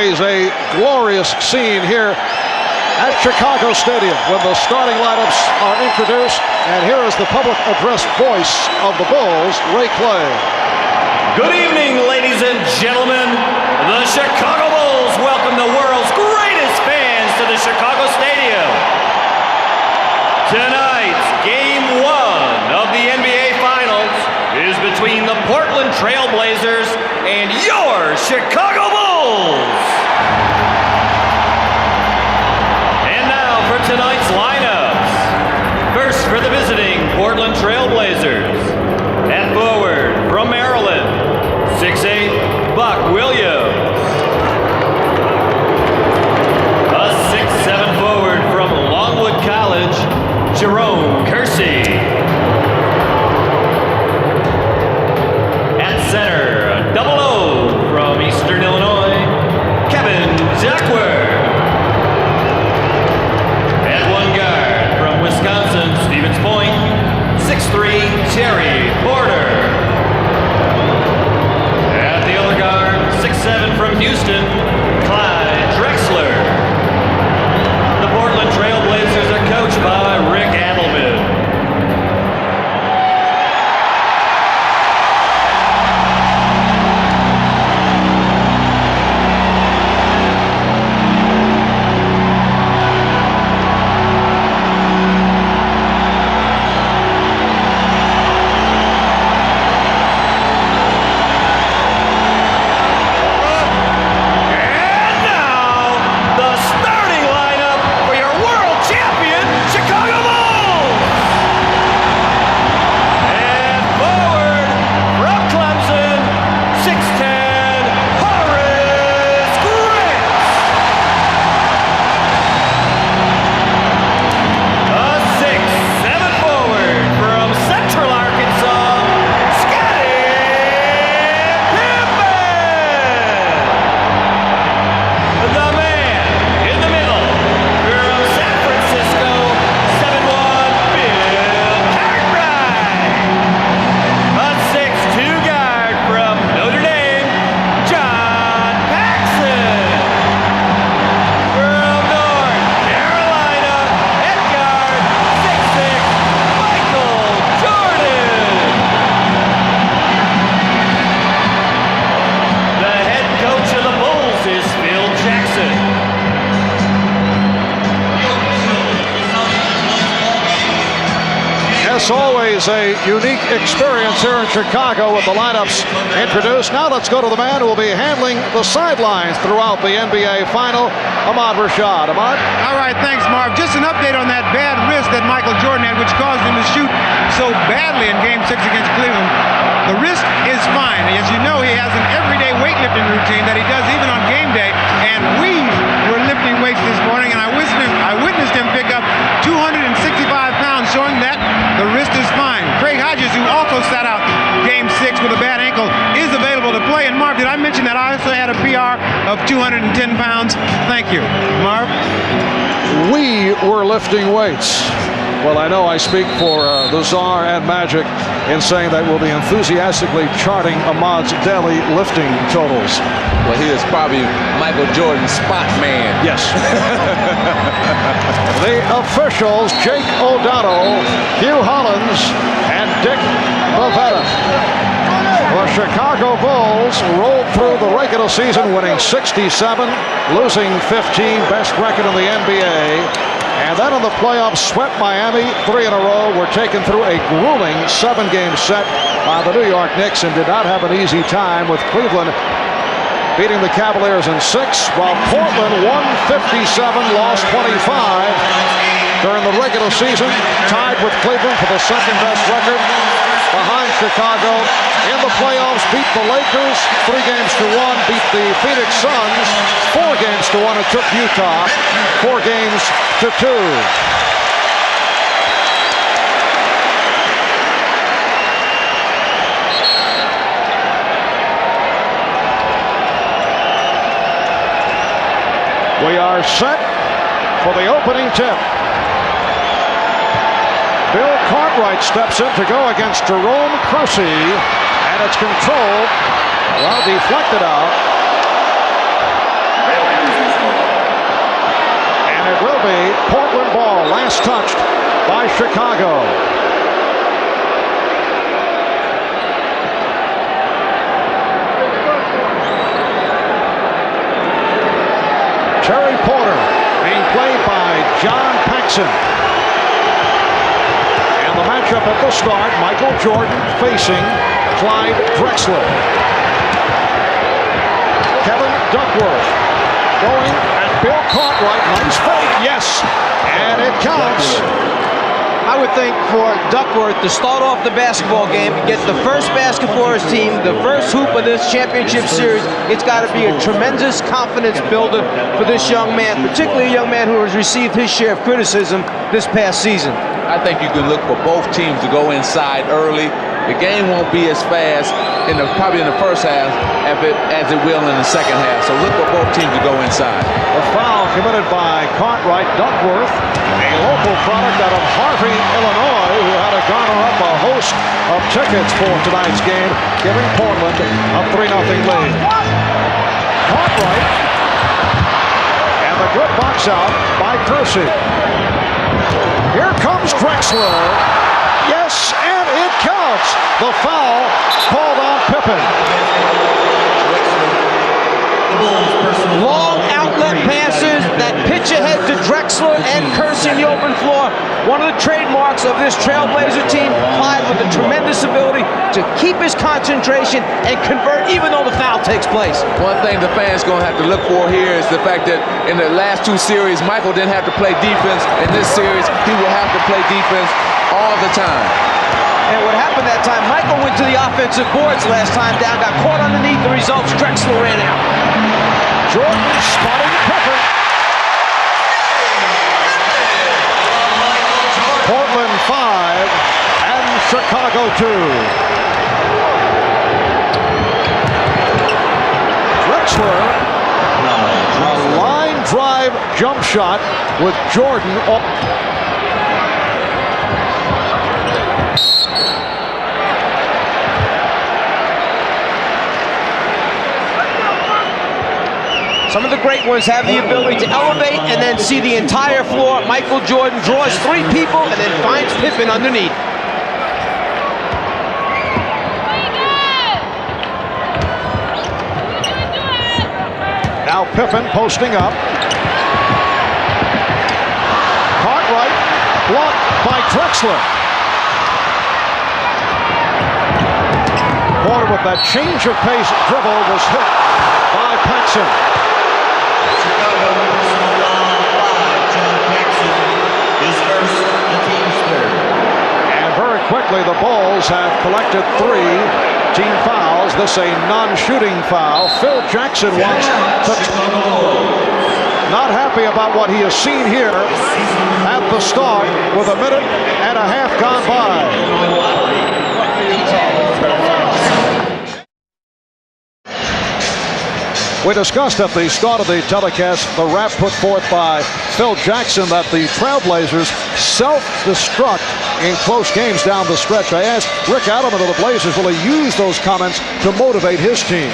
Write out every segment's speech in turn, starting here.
always a glorious scene here at Chicago Stadium when the starting lineups are introduced. And here is the public address voice of the Bulls, Ray Clay. Good evening, ladies and gentlemen. The Chicago Bulls welcome the world's greatest fans to the Chicago Stadium. Tonight's Game 1 of the NBA Finals is between the Portland Trail Blazers and your Chicago Bulls. And now for tonight's lineups. First for the visiting Portland Trail Blazers. At forward from Maryland, 6'8", Buck Williams. A 6'7" forward from Longwood College, Jerome Kersey. At center, a double O from Eastern Illinois, Kevin Jackwer. At one guard from Wisconsin, Stevens Point, 6'3", Terry Porter. At the other guard, 6'7" from Houston, Clyde Drexler. The Portland Trail Blazers are coached by Rick Adelman. Always a unique experience here in Chicago with the lineups introduced. Now let's go to the man who will be handling the sidelines throughout the NBA Final, Ahmad Rashad. Ahmad? All right, thanks, Marv. Just an update on that bad wrist that Michael Jordan had, which caused him to shoot so badly in Game 6 against Cleveland. The wrist is fine. As you know, he has an everyday weightlifting routine that he does even on game day, and we were lifting weights this morning, and I witnessed him pick up 265 pounds, showing that the wrist is fine. Craig Hodges, who also sat out Game 6 with a bad ankle, is available to play. And Marv, did I mention that I also had a PR of 210 pounds? Thank you. Marv? We were lifting weights. Well, I know I speak for the Czar and Magic in saying that we'll be enthusiastically charting Ahmad's daily lifting totals. Well, he is probably Michael Jordan's spot man. Yes. The officials, Jake O'Donnell, Hugh Hollins, and Dick Bavetta. The Chicago Bulls rolled through the regular season, winning 67, losing 15, best record in the NBA. And then in the playoffs, swept Miami 3 in a row. Were taken through a grueling 7-game set by the New York Knicks and did not have an easy time with Cleveland beating the Cavaliers in 6, while Portland won 57, lost 25 during the regular season, tied with Cleveland for the second-best record behind Chicago. In the playoffs, beat the Lakers 3-1, beat the Phoenix Suns 4-1, and took Utah 4-2. We are set for the opening tip. Bill Cartwright steps in to go against Jerome Kersey, and it's controlled, well, deflected out. last touched by Chicago. Terry Porter being played by John Paxson. And the matchup at the start, Michael Jordan facing Clyde Drexler. Kevin Duckworth going at Bill Cartwright. Nice fake, yes, and it counts. I would think for Duckworth to start off the basketball game, get the first basket for his team, the first hoop of this championship series, it's got to be a tremendous confidence builder for this young man, particularly a young man who has received his share of criticism this past season. I think you can look for both teams to go inside early. The game won't be as fast probably in the first half as it will in the second half. So look for both teams to go inside. The foul committed by Cartwright. Duckworth, a local product out of Harvey, Illinois, who had to garner up a host of tickets for tonight's game, giving Portland a 3-0 lead. Cartwright, and the good box out by Kersey. Here comes Drexler. Yes, and it counts. The foul called on Pippen. Long outlet passes that pitch ahead to Drexler and Kersey in the open floor. One of the trademarks of this Trailblazer team, Clyde with a tremendous ability to keep his concentration and convert even though the foul takes place. One thing the fans going to have to look for here is the fact that in the last two series, Michael didn't have to play defense. In this series, he will have to play defense all the time. And what happened that time, Michael went to the offensive boards last time down, got caught underneath the results. Drexler ran out. Jordan spotting Pippen. Portland 5 and Chicago 2. Drexler, a line drive jump shot with Jordan. Some of the great ones have the ability to elevate and then see the entire floor. Michael Jordan draws 3 people and then finds Pippen underneath. Now Pippen posting up. Cartwright blocked by Drexler. Porter with that change of pace dribble was hit by Paxson. And very quickly the Bulls have collected 3 team fouls. This a non-shooting foul. Phil Jackson wants to not happy about what he has seen here at the start with a minute and a half gone by. We discussed at the start of the telecast the rap put forth by Phil Jackson that the Trailblazers self-destruct in close games down the stretch. I asked Rick Adelman of the Blazers, will he use those comments to motivate his team?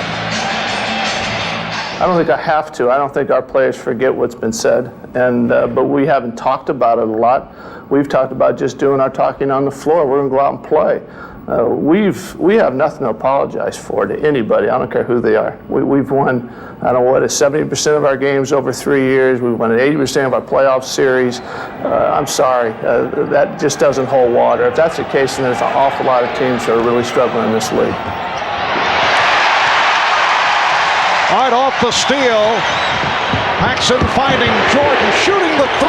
I don't think I have to. I don't think our players forget what's been said, but we haven't talked about it a lot. We've talked about just doing our talking on the floor. We're going to go out and play. We have nothing to apologize for to anybody. I don't care who they are. We've won, I don't know what, 70% of our games over 3 years. We've won 80% of our playoff series. I'm sorry, that just doesn't hold water. If that's the case, then there's an awful lot of teams that are really struggling in this league. All right, off the steal. Paxson finding Jordan, shooting the 3.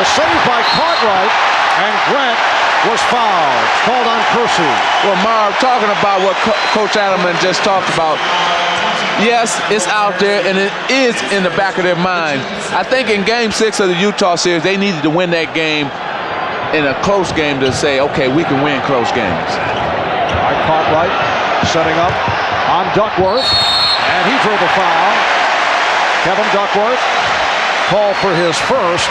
The save by Cartwright, and Grant was fouled. Called on Kersey. Well, Marv, talking about what Coach Adelman just talked about, yes, it's out there, and it is in the back of their mind. I think in Game 6 of the Utah series, they needed to win that game in a close game to say, okay, we can win close games. All right, Cartwright setting up on Duckworth, and he drew the foul. Kevin Duckworth called for his first.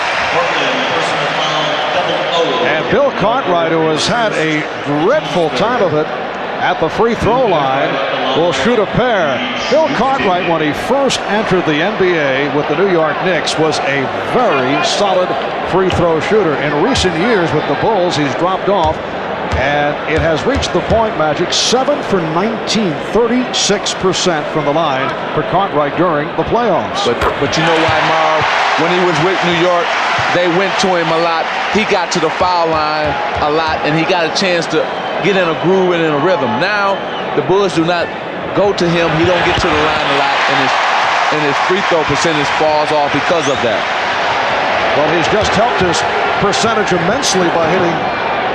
And Bill Cartwright, who has had a dreadful time of it at the free throw line, will shoot a pair. Bill Cartwright, when he first entered the NBA with the New York Knicks, was a very solid free throw shooter. In recent years with the Bulls, he's dropped off, and it has reached the point magic. 7 for 19, 36% from the line for Cartwright during the playoffs. But you know why, Marv? When he was with New York, they went to him a lot. He got to the foul line a lot, and he got a chance to get in a groove and in a rhythm. Now, the Bulls do not go to him. He don't get to the line a lot, and his free throw percentage falls off because of that. Well, he's just helped his percentage immensely by hitting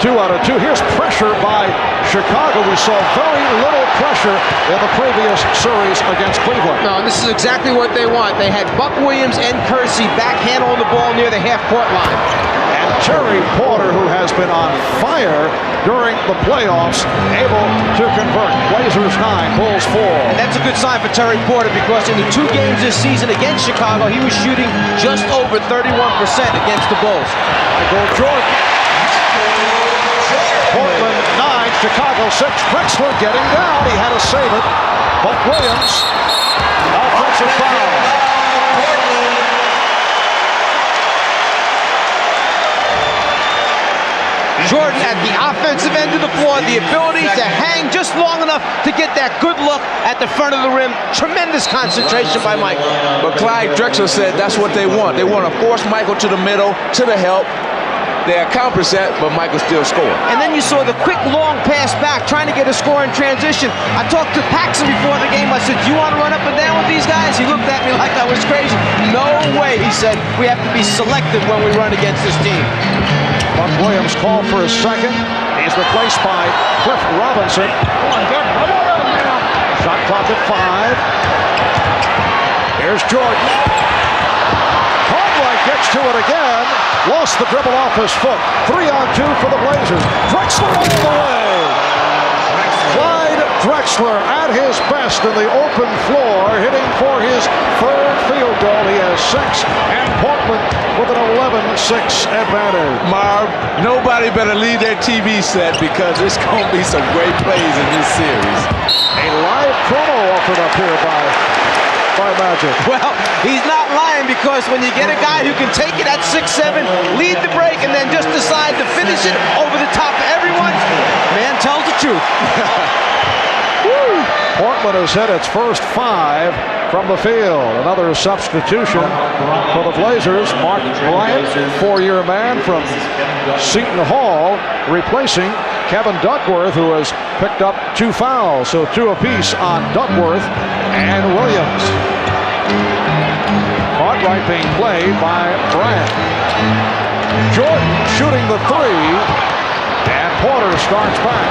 2 out of 2. Here's pressure by Chicago. We saw very little pressure in the previous series against Cleveland. No, this is exactly what they want. They had Buck Williams and Kersey backhand on the ball near the half-court line. And Terry Porter, who has been on fire during the playoffs, able to convert. Blazers 9, Bulls 4. And that's a good sign for Terry Porter, because in the 2 games this season against Chicago, he was shooting just over 31% against the Bulls. Michael Jordan. Portland 9, Chicago 6. Drexler getting down. He had to save it. Buck Williams, offensive foul. Jordan at the offensive end of the floor, the ability to hang just long enough to get that good look at the front of the rim. Tremendous concentration by Michael. But Clyde Drexler said that's what they want. They want to force Michael to the middle, to the help. They accomplished that, but Michael still scored. And then you saw the quick, long pass back, trying to get a score in transition. I talked to Paxson before the game. I said, "You want to run up and down with these guys?" He looked at me like I was crazy. "No way," he said. "We have to be selective when we run against this team." Buck Williams called for his second. He's replaced by Cliff Robinson. Shot clock at 5. Here's Jordan. Cartwright gets to it again. Lost the dribble off his foot. 3-on-2 for the Blazers. Drexler all the way. Clyde Drexler at his best in the open floor, hitting for his 3rd field goal. He has 6, and Portland with an 11-6 advantage. Marv, nobody better leave their TV set, because it's going to be some great plays in this series. A live promo offered up here by Magic. Well, he's not lying, because when you get a guy who can take it at 6'7", lead the break, and then just decide to finish it over the top of everyone, man tells the truth. Portland has hit its first 5 from the field. Another substitution for the Blazers. Mark Bryant, 4-year man from Seton Hall, replacing Kevin Duckworth, who has picked up 2 fouls. So 2 apiece on Duckworth and Williams. Cartwright being played by Bryant. Jordan shooting the 3, and Porter starts back.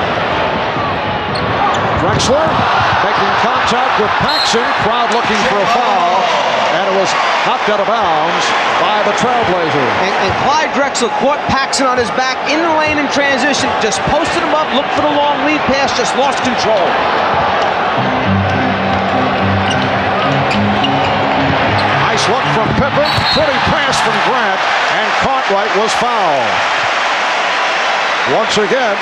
Drexler making contact with Paxson. Crowd looking for a foul, and it was knocked out of bounds by the Trailblazers. And Clyde Drexler caught Paxson on his back in the lane in transition, just posted him up, looked for the long lead pass, just lost control. Nice look from Pippen, pretty pass from Grant, and Cartwright was fouled. Once again,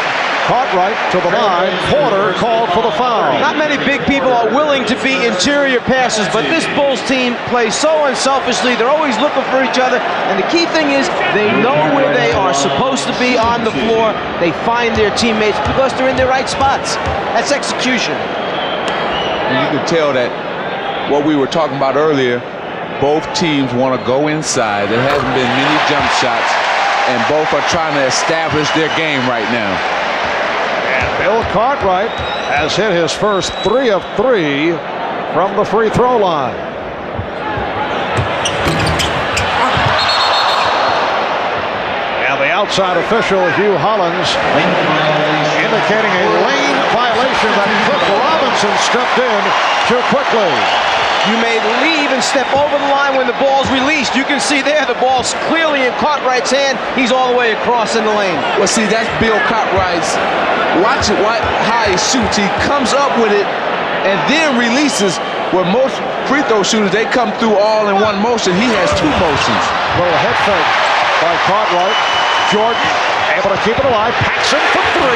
Cartwright to the line. Porter called for the foul. Not many big people are willing to be interior passers, but this Bulls team plays so unselfishly. They're always looking for each other, and the key thing is they know where they are supposed to be on the floor. They find their teammates because they're in their right spots. That's execution. And you can tell that what we were talking about earlier, both teams want to go inside. There hasn't been many jump shots, and both are trying to establish their game right now. And Bill Cartwright has hit his first 3 of 3 from the free throw line. And the outside official, Hugh Hollins, indicating a lane violation that Cliff Robinson stepped in too quickly. You may leave and step over the line when the ball's released. You can see there the ball's clearly in Cartwright's hand. He's all the way across in the lane. Well, see, that's Bill Cartwright's. Watch it, how he shoots. He comes up with it and then releases. Where most free throw shooters, they come through all in one motion. He has 2 motions. Little head fake by Cartwright. Jordan able to keep it alive. Paxson for 3.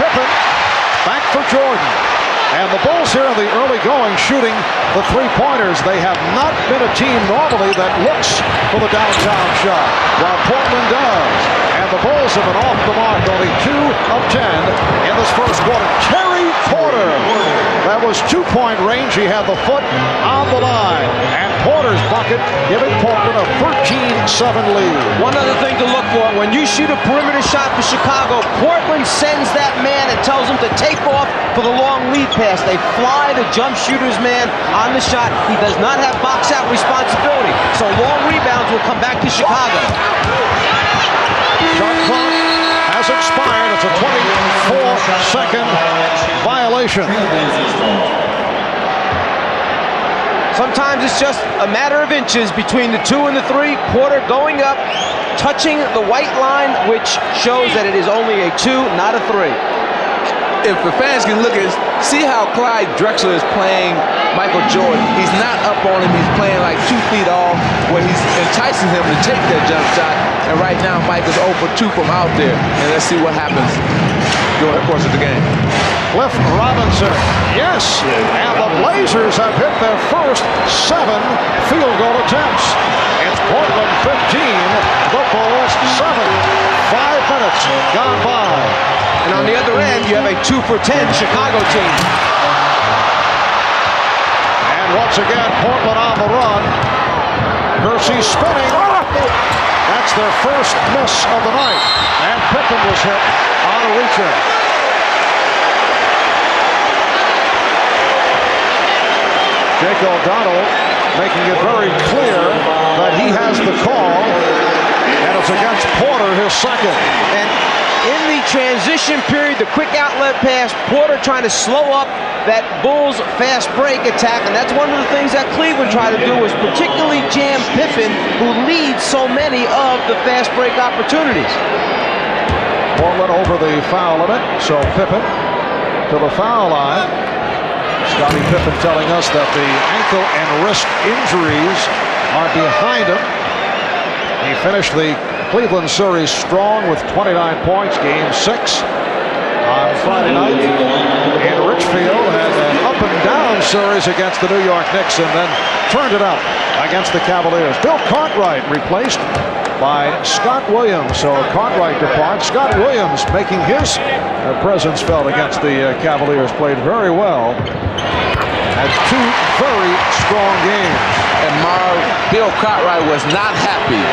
Pippen Back for Jordan. And the Bulls here in the early going shooting the three-pointers. They have not been a team normally that looks for the downtown shot, while Portland does. And the Bulls have been off the mark, only 2 of 10 in this first quarter. Terry Porter. That was 2-point range. He had the foot on the line. And Porter's bucket giving Portland a 13-7 lead. One other thing to look for, when you shoot a perimeter shot for Chicago, Portland sends that man and tells him to take off for the long lead pass. They fly the jump shooter's man on the shot. He does not have box-out responsibility. So long rebounds will come back to Chicago. Shot clock has expired. It's a 24-second violation. Sometimes it's just a matter of inches between the 2 and the 3. Porter going up, touching the white line, which shows that it is only a 2, not a 3. If the fans can look at, see how Clyde Drexler is playing Michael Jordan. He's not up on him. He's playing like 2 feet off, where he's enticing him to take that jump shot. And right now, Mike is 0 for 2 from out there. And let's see what happens during the course of the game. Cliff Robinson, yes, and the Blazers have hit their first 7 field goal attempts. It's Portland 15, the Bulls 7. 5 minutes gone by. And on the other end, you have a 2 for 10 Chicago team. And once again, Portland on the run. Kersey spinning. That's their first miss of the night. And Pippen was hit on a reach-in. Jake O'Donnell making it very clear that he has the call. And it's against Porter, his second. And in the transition period, the quick outlet pass, Porter trying to slow up that Bulls fast break attack, and that's one of the things that Cleveland tried to do, was particularly jam Pippen, who leads so many of the fast break opportunities. Portland over the foul limit, so Pippen to the foul line. Scottie Pippen telling us that the ankle and wrist injuries are behind him. He finished the Cleveland series strong with 29 points, game 6 on Friday night in Richfield, and an up-and-down series against the New York Knicks, and then turned it up against the Cavaliers. Bill Cartwright replaced by Scott Williams, so Cartwright departs. Scott Williams making his presence felt against the Cavaliers, played very well. Had 2 very strong games. And Bill Cartwright was not happy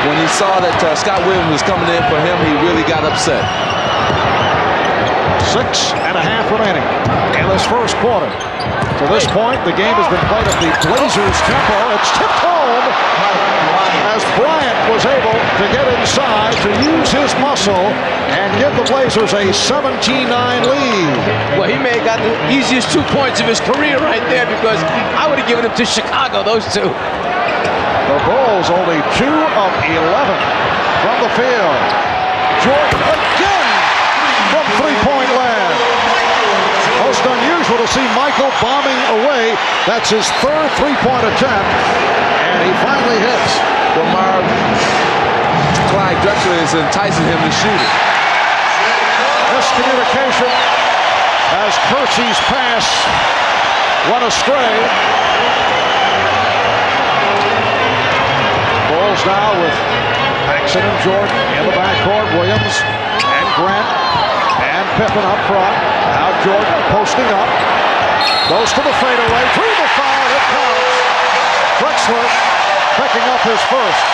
when he saw that Scott Williams was coming in for him. He really got upset. 6.5 remaining in this first quarter. To this point, the game has been played at the Blazers' tempo. It's tipped home as Bryant was able to get inside to use his muscle and give the Blazers a 17-9 lead. Well, he may have got the easiest 2 points of his career right there, because I would have given him to Chicago, those 2. The Bulls only 2 of 11 from the field. Jordan again from 3-point land. Most unusual to see Michael bombing away. That's his 3rd 3-point attempt, and he finally hits. Well, Clyde Drexler is enticing him to shoot it. Miscommunication as Kersey's pass went astray. Bulls now with Paxson and Jordan in the backcourt. Williams and Grant and Pippen up front. Now Jordan posting up. Goes to the fadeaway. Through the foul. It counts. Drexler picking up his first.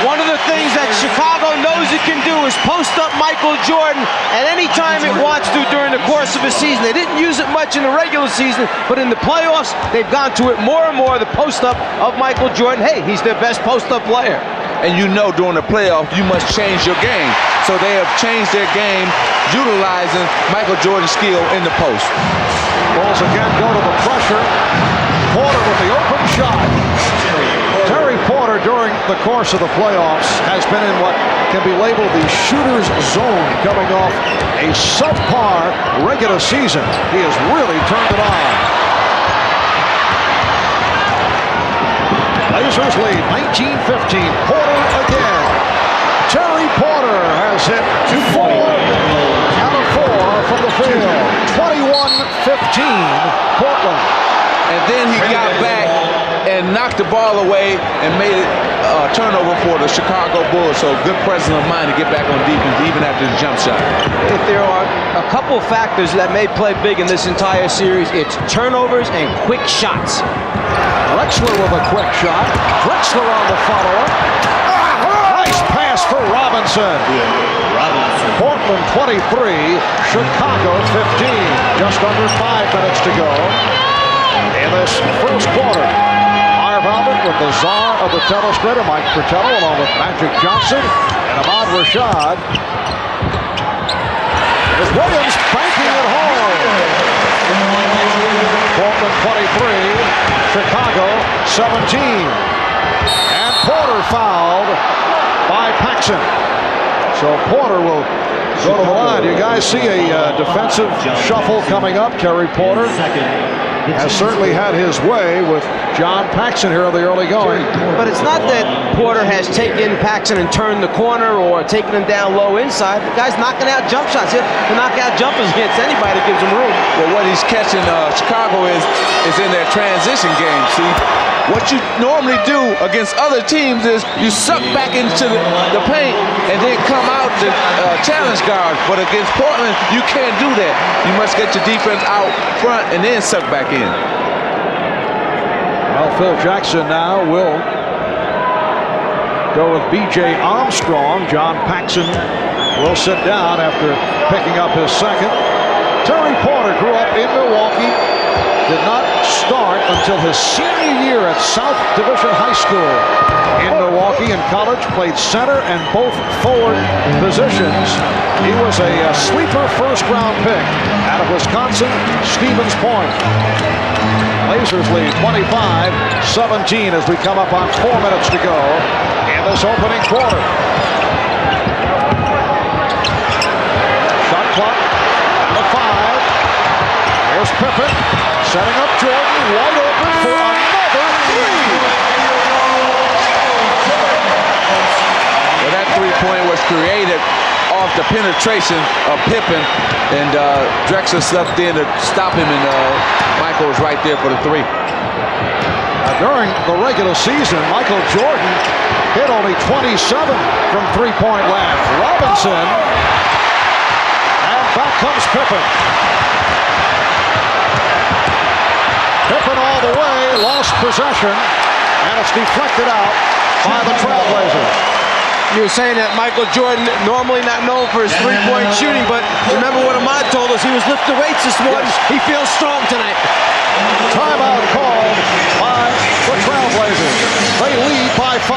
One of the things that Chicago knows it can do is post up Michael Jordan at any time it wants to during the course of a season. They didn't use it much in the regular season, but in the playoffs, they've gone to it more and more, the post up of Michael Jordan. Hey, he's their best post up player. And you know during the playoffs, you must change your game. So they have changed their game, utilizing Michael Jordan's skill in the post. Bulls again go to the pressure. Porter with the open shot. Terry Porter during the course of the playoffs has been in what can be labeled the shooter's zone, coming off a subpar regular season. He has really turned it on. Blazers lead 19-15. Porter again. Terry Porter has hit 4 out of 4 from the field. 21-15 Portland. And then he got back and knocked the ball away and made it a turnover for the Chicago Bulls. So good presence of mind to get back on defense even after the jump shot. If there are a couple factors that may play big in this entire series, it's turnovers and quick shots. Drexler with a quick shot. Drexler on the follow-up. Nice pass for Robinson. Portland 23, Chicago 15. Just under 5 minutes to go in this first quarter. Marv Albert with the czar of the telestrator, Mike Fratello, along with Magic Johnson and Ahmad Rashad. There's Williams banking it home. Portland 23, Chicago 17. And Porter fouled by Paxson. So Porter will go to the line. You guys see a defensive shuffle coming up. Terry Porter has certainly had his way with John Paxson here in the early going. But it's not that Porter has taken Paxson and turned the corner or taken him down low inside. The guy's knocking out jump shots. He'll knock out jumpers against anybody that gives him room. Well, what he's catching Chicago is in their transition game. See, what you normally do against other teams is you suck back into the paint and then come out to challenge guards. But against Portland, you can't do that. You must get your defense out front and then suck back in. Well, Phil Jackson now will go with B.J. Armstrong. John Paxson will sit down after picking up his second. Terry Porter grew up in Milwaukee. Did not start until his senior year at South Division High School in Milwaukee. In college, played center and both forward positions. He was a sleeper first-round pick out of Wisconsin, Stevens Point. Blazers lead 25-17 as we come up on 4 minutes to go in this opening quarter. Shot clock down to 5. Here's Pippen setting up Jordan, wide open for another three. Well, that three-point was created off the penetration of Pippen, and Drexler stepped in to stop him, and Michael was right there for the three. During the regular season, Michael Jordan hit only 27 from three-point land. Robinson, and back comes Pippen. Pippen all the way, lost possession, and it's deflected out by the Trailblazers. You were saying that Michael Jordan, normally not known for his three-point shooting, but remember what Ahmad told us, he was lifting weights this morning. Yes. He feels strong tonight. Timeout called by the Trailblazers. They lead by 5.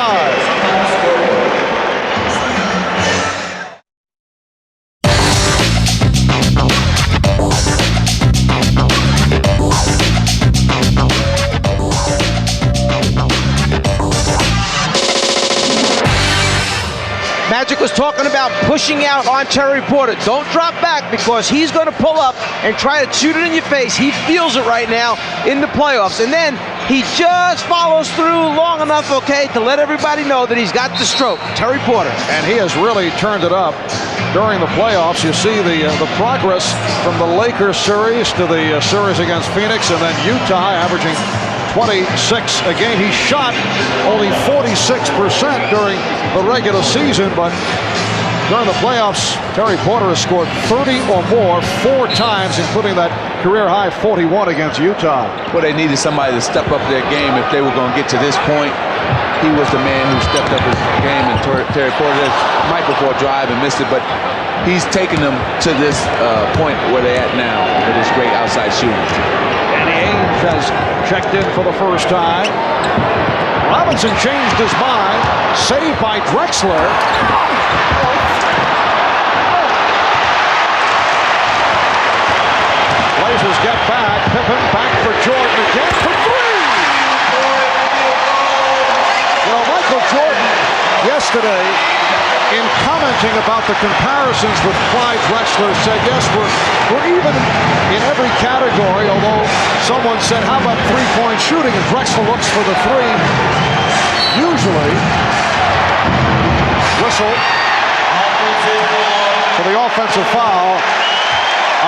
Magic was talking about pushing out on Terry Porter. Don't drop back because he's going to pull up and try to shoot it in your face. He feels it right now in the playoffs. And then he just follows through long enough, okay, to let everybody know that he's got the stroke. Terry Porter. And he has really turned it up during the playoffs. You see the progress from the Lakers series to the series against Phoenix, and then Utah averaging 26 a game. He shot only 46% during the regular season, but during the playoffs, Terry Porter has scored 30 or more 4 times, including that career-high 41 against Utah. Well, they needed somebody to step up their game if they were going to get to this point. He was the man who stepped up his game, and Terry Porter might before drive and missed it, but he's taken them to this point where they're at now with his great outside shooting. Danny Ainge has checked in for the first time. Robinson changed his mind. Saved by Drexler. Blazers get back. Pippen back for Jordan again for 3. You know, Michael Jordan yesterday, in commenting about the comparisons with Clyde Drexler, said, yes, we're even in every category, although someone said, how about three-point shooting? And Drexler looks for the 3. Usually, whistle, the offensive foul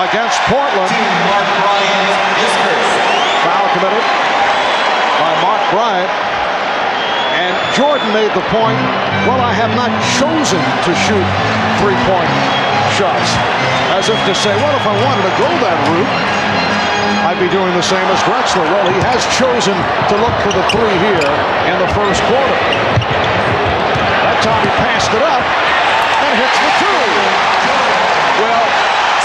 against Portland. Foul committed by Mark Bryant. And Jordan made the point, well, I have not chosen to shoot three-point shots. As if to say, well, if I wanted to go that route, I'd be doing the same as Drexler. Well, he has chosen to look for the three here in the first quarter. That time he passed it up and hits the two. Well,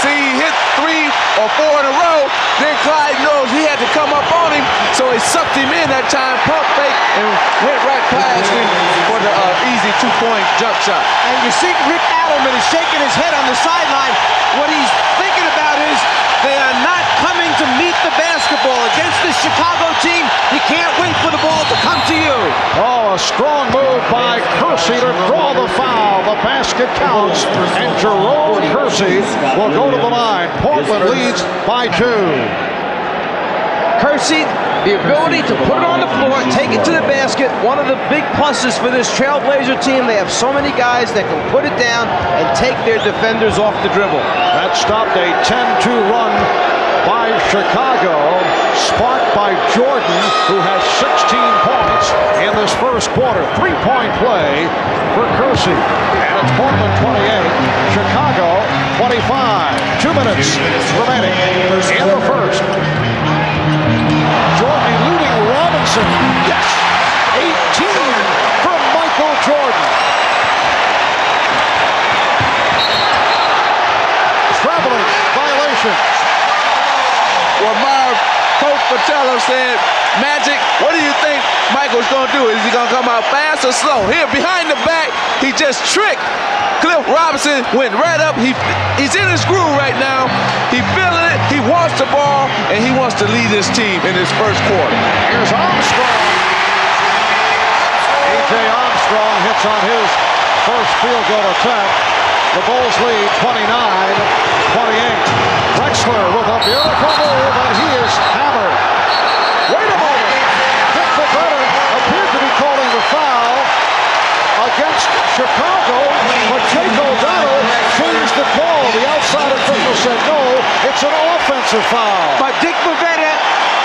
see, he hit 3 or 4 in a row. Then Clyde knows he had to come up on him, so he sucked him in that time, pump fake, and went right past him for the easy 2-point jump shot. And you see Rick Adelman is shaking his head on the sideline. What he's thinking about is they are not coming to meet the basketball against this Chicago team. You can't wait for the ball to come to you. Oh, a strong move by Kersey to draw the foul. The basket counts, and Jerome Kersey will go to the line. Portland leads by 2. Kersey, the ability to put it on the floor, take it to the basket, one of the big pluses for this Trailblazer team. They have so many guys that can put it down and take their defenders off the dribble. That stopped a 10-2 run by Chicago, sparked by Jordan, who has 16 points in this first quarter. 3-point play for Kersey. And it's Portland 28, Chicago 25. 2 minutes remaining in the first. Jordan eluding Robinson. Yes! 18 from Michael Jordan. Traveling violation. Well, Marv, Coach Patello said, Magic, what do you think Michael's going to do? Is he going to come out fast or slow? Here, behind the back, he just tricked. Cliff Robinson went right up. He's in his groove right now. He feeling it. He wants the ball, and he wants to lead his team in his first quarter. Here's Armstrong. A.J. Armstrong hits on his first field goal attempt. The Bulls lead 29-28. Drexler with a beautiful move, and he is hammered. Wait a moment. Dick Bavetta appeared to be calling the foul against Chicago, but Jake O'Donnell changed the call. The outside official said no, it's an offensive foul. But Dick Bavetta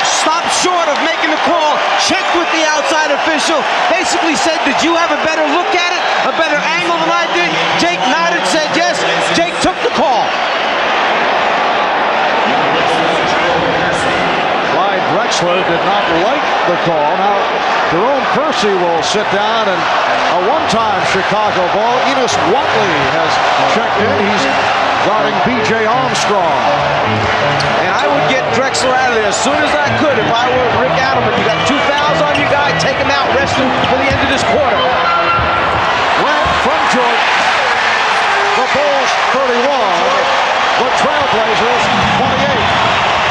stopped short of making the call, checked with the outside official, basically said, did you have a better look at it, a better angle than I did? Jake nodded, said yes. Jake took the call. Clyde Drexler did not like the call. Now, Jerome Kersey will sit down, and a one-time Chicago ball. Enos Watley has checked in. He's guarding B.J. Armstrong. And I would get Drexler out of there as soon as I could if I were Rick Adelman. You got 2 fouls on your guy, take him out, rest him for the end of this quarter. Grant from Jordan. The Bulls 31. The Trailblazers 28.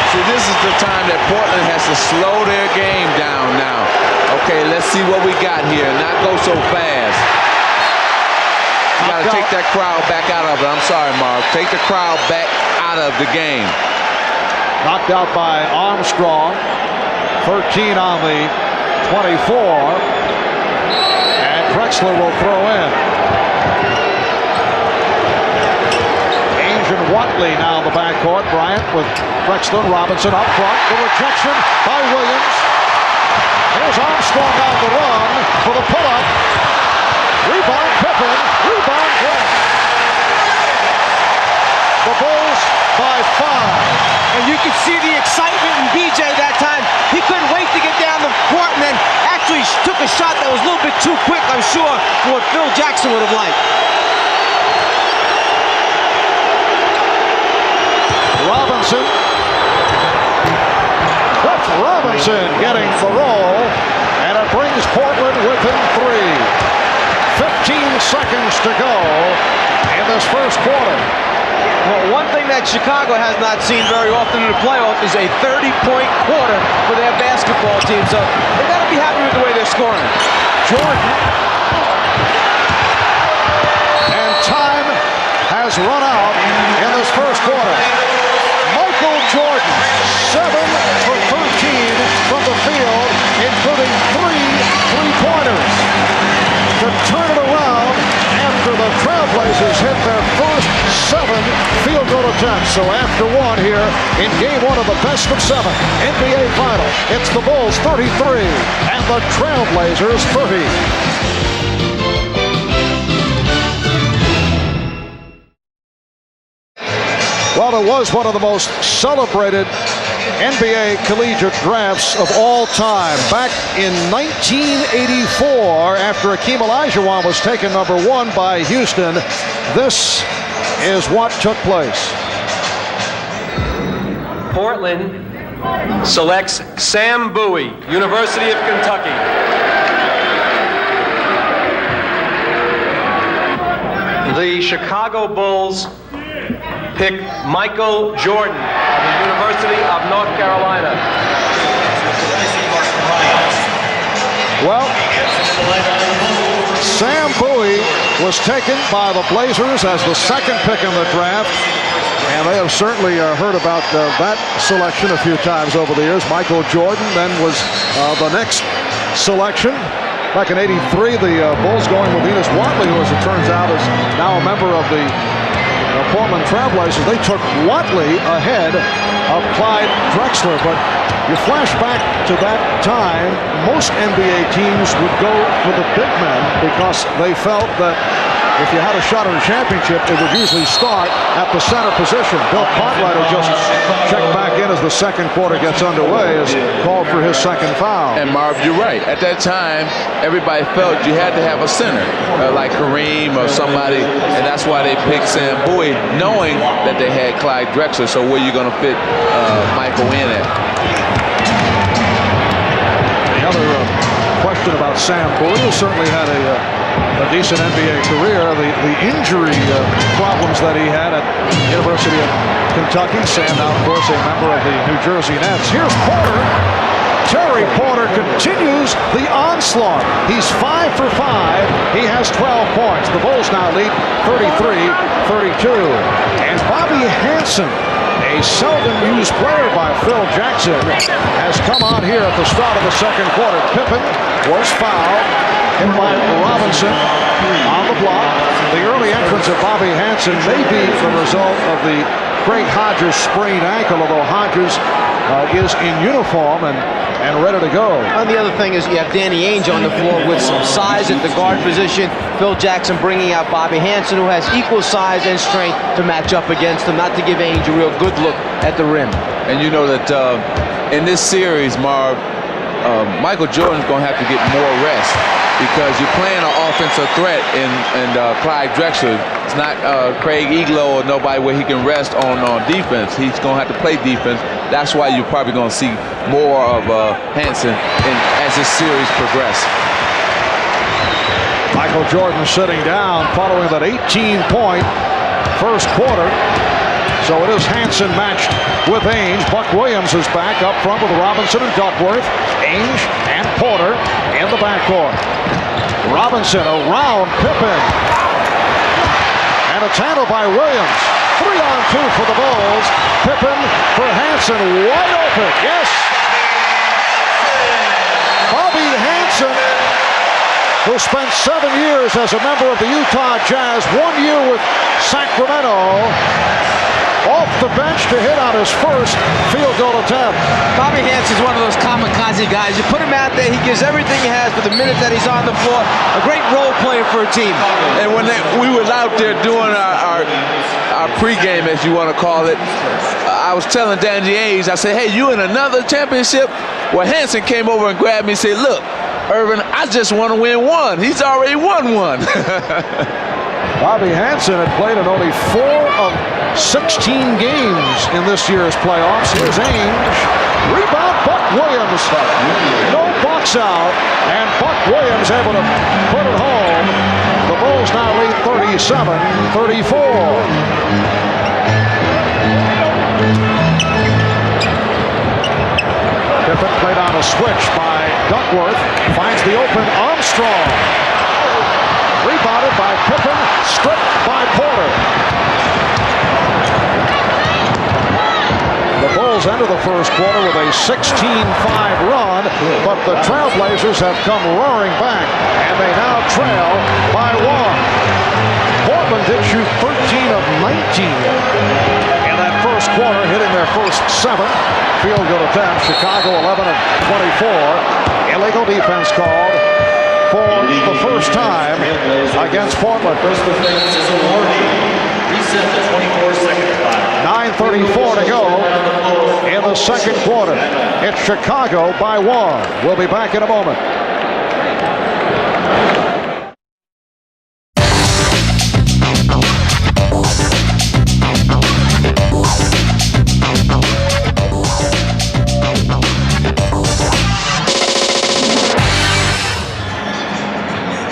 See, this is the time that Portland has to slow their game down now. Okay, let's see what we got here. Not go so fast. You got to take that crowd back out of it. I'm sorry, Mark. Take the crowd back out of the game. Knocked out by Armstrong. 13 on the 24. And Drexler will throw in. Ainge and Watley now in the backcourt. Bryant with Drexler. Robinson up front. The rejection by Williams. Here's Armstrong on the run for the pull-up. Rebound Pippen. Rebound Grant. The Bulls by 5. And you could see the excitement in BJ that time. He couldn't wait to get down the court, and then actually took a shot that was a little bit too quick, I'm sure, for what Phil Jackson would have liked. Robinson. Cliff Robinson getting the roll, and it brings Portland within 3. 15 seconds to go in this first quarter. Well, one thing that Chicago has not seen very often in the playoff is a 30-point quarter for their basketball team. So they got to be happy with the way they're scoring. Jordan. And time has run out in this first quarter. Michael Jordan, 7 for 13 from the field, including 3 three-pointers. To turn it around after the Trailblazers hit their first 7 attempts. So after one here in game one of the best of 7 NBA final, it's the Bulls 33 and the Trailblazers 30. Well, it was one of the most celebrated NBA collegiate drafts of all time. Back in 1984, after Akeem Olajuwon was taken #1 by Houston, this is what took place. Portland selects Sam Bowie, University of Kentucky. The Chicago Bulls pick Michael Jordan of the University of North Carolina. Well, Sam Bowie was taken by the Blazers as the second pick in the draft. And they have certainly heard about that selection a few times over the years. Michael Jordan then was the next selection. Back in '83, the Bulls going with Enos Watley, who, as it turns out, is now a member of the Portland Trailblazers. They took Watley ahead of Clyde Drexler. But you flash back to that time, most NBA teams would go for the big men because they felt that if you had a shot at a championship, it would usually start at the center position. Bill Cartwright, who just checked back in as the second quarter gets underway, is called for his second foul. And Marv, you're right. At that time, everybody felt you had to have a center, like Kareem or somebody, and that's why they picked Sam Bowie, knowing that they had Clyde Drexler. So where are you going to fit Michael in at? The other question about Sam Bowie, who certainly had a decent NBA career, the injury problems that he had at the University of Kentucky. Sam now, of course, a member of the New Jersey Nets. Here's Porter. Terry Porter continues the onslaught. He's 5 for 5. He has 12 points. The Bulls now lead 33-32. And Bobby Hansen, a seldom used player by Phil Jackson, has come on here at the start of the second quarter. Pippen was fouled, hit by Robinson on the block. The early entrance of Bobby Hansen may be the result of the Craig Hodges sprained ankle, although Hodges is in uniform and ready to go. And the other thing is you have Danny Ainge on the floor with some size at the guard position. Phil Jackson bringing out Bobby Hansen, who has equal size and strength to match up against him, not to give Ainge a real good look at the rim. And you know that in this series, Marv, Michael Jordan's going to have to get more rest because you're playing an offensive threat in Clyde Drexler. It's not Craig Eglow or nobody where he can rest on defense. He's going to have to play defense. That's why you're probably going to see more of Hansen as this series progresses. Michael Jordan sitting down following that 18-point first quarter. So it is Hansen matched with Ainge. Buck Williams is back up front with Robinson and Duckworth. Ainge and Porter in the backcourt. Robinson around Pippen. And it's handled by Williams. 3-on-2 for the Bulls. Pippen for Hansen, wide open. Yes. Bobby Hansen, who spent 7 years as a member of the Utah Jazz, 1 year with Sacramento, off the bench to hit on his first field goal attempt. Bobby Hansen's one of those kamikaze guys. You put him out there, he gives everything he has for the minute that he's on the floor. A great role player for a team. And when we was out there doing our pregame, as you want to call it, I was telling Danny Ainge, I said, hey, you in another championship? Well, Hansen came over and grabbed me and said, look, Irvin, I just want to win one. He's already won one. Bobby Hansen had played in only 4 of 16 games in this year's playoffs. Here's Ainge. Rebound, Buck Williams. No box out, and Buck Williams able to put it home. The Bulls now lead 37-34. Pippen played on a switch by Duckworth. Finds the open Armstrong. Rebounded by Pippen, stripped by Porter. The Bulls enter the first quarter with a 16-5 run, but the Trailblazers have come roaring back, and they now trail by 1. Portland did shoot 13 of 19 in first quarter, hitting their first 7 field goal attempts. Chicago 11 of 24. Illegal defense called for the first time against Portland. First defense is awarded. Reset the 24-second clock. 9:34 to go in the second quarter. It's Chicago by 1. We'll be back in a moment.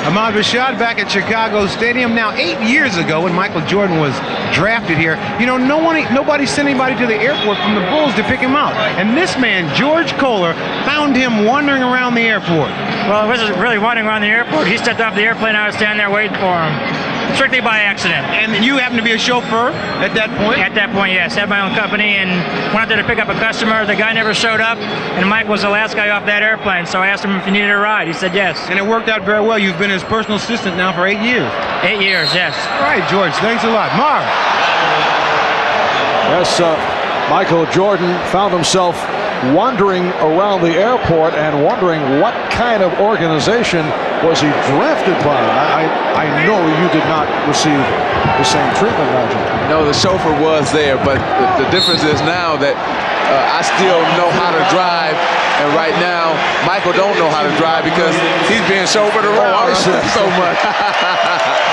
Ahmad Rashad back at Chicago Stadium. Now, 8 years ago when Michael Jordan was drafted here, you know, nobody sent anybody to the airport from the Bulls to pick him out. And this man, George Kohler, found him wandering around the airport. Well, it wasn't really wandering around the airport. He stepped off the airplane. I was standing there waiting for him. Strictly by accident. And you happened to be a chauffeur at that point? At that point, yes. Had my own company and went out there to pick up a customer. The guy never showed up, and Mike was the last guy off that airplane. So I asked him if he needed a ride. He said yes. And it worked out very well. You've been his personal assistant now for 8 years. 8 years, yes. All right, George. Thanks a lot. Marv. Yes, Michael Jordan found himself wandering around the airport and wondering what kind of organization was he drafted by. I know you did not receive the same treatment, Nigel. No, the chauffeur was there, but the difference is now that I still know how to drive, and right now Michael don't know how to drive because he's being chauffeured around so much.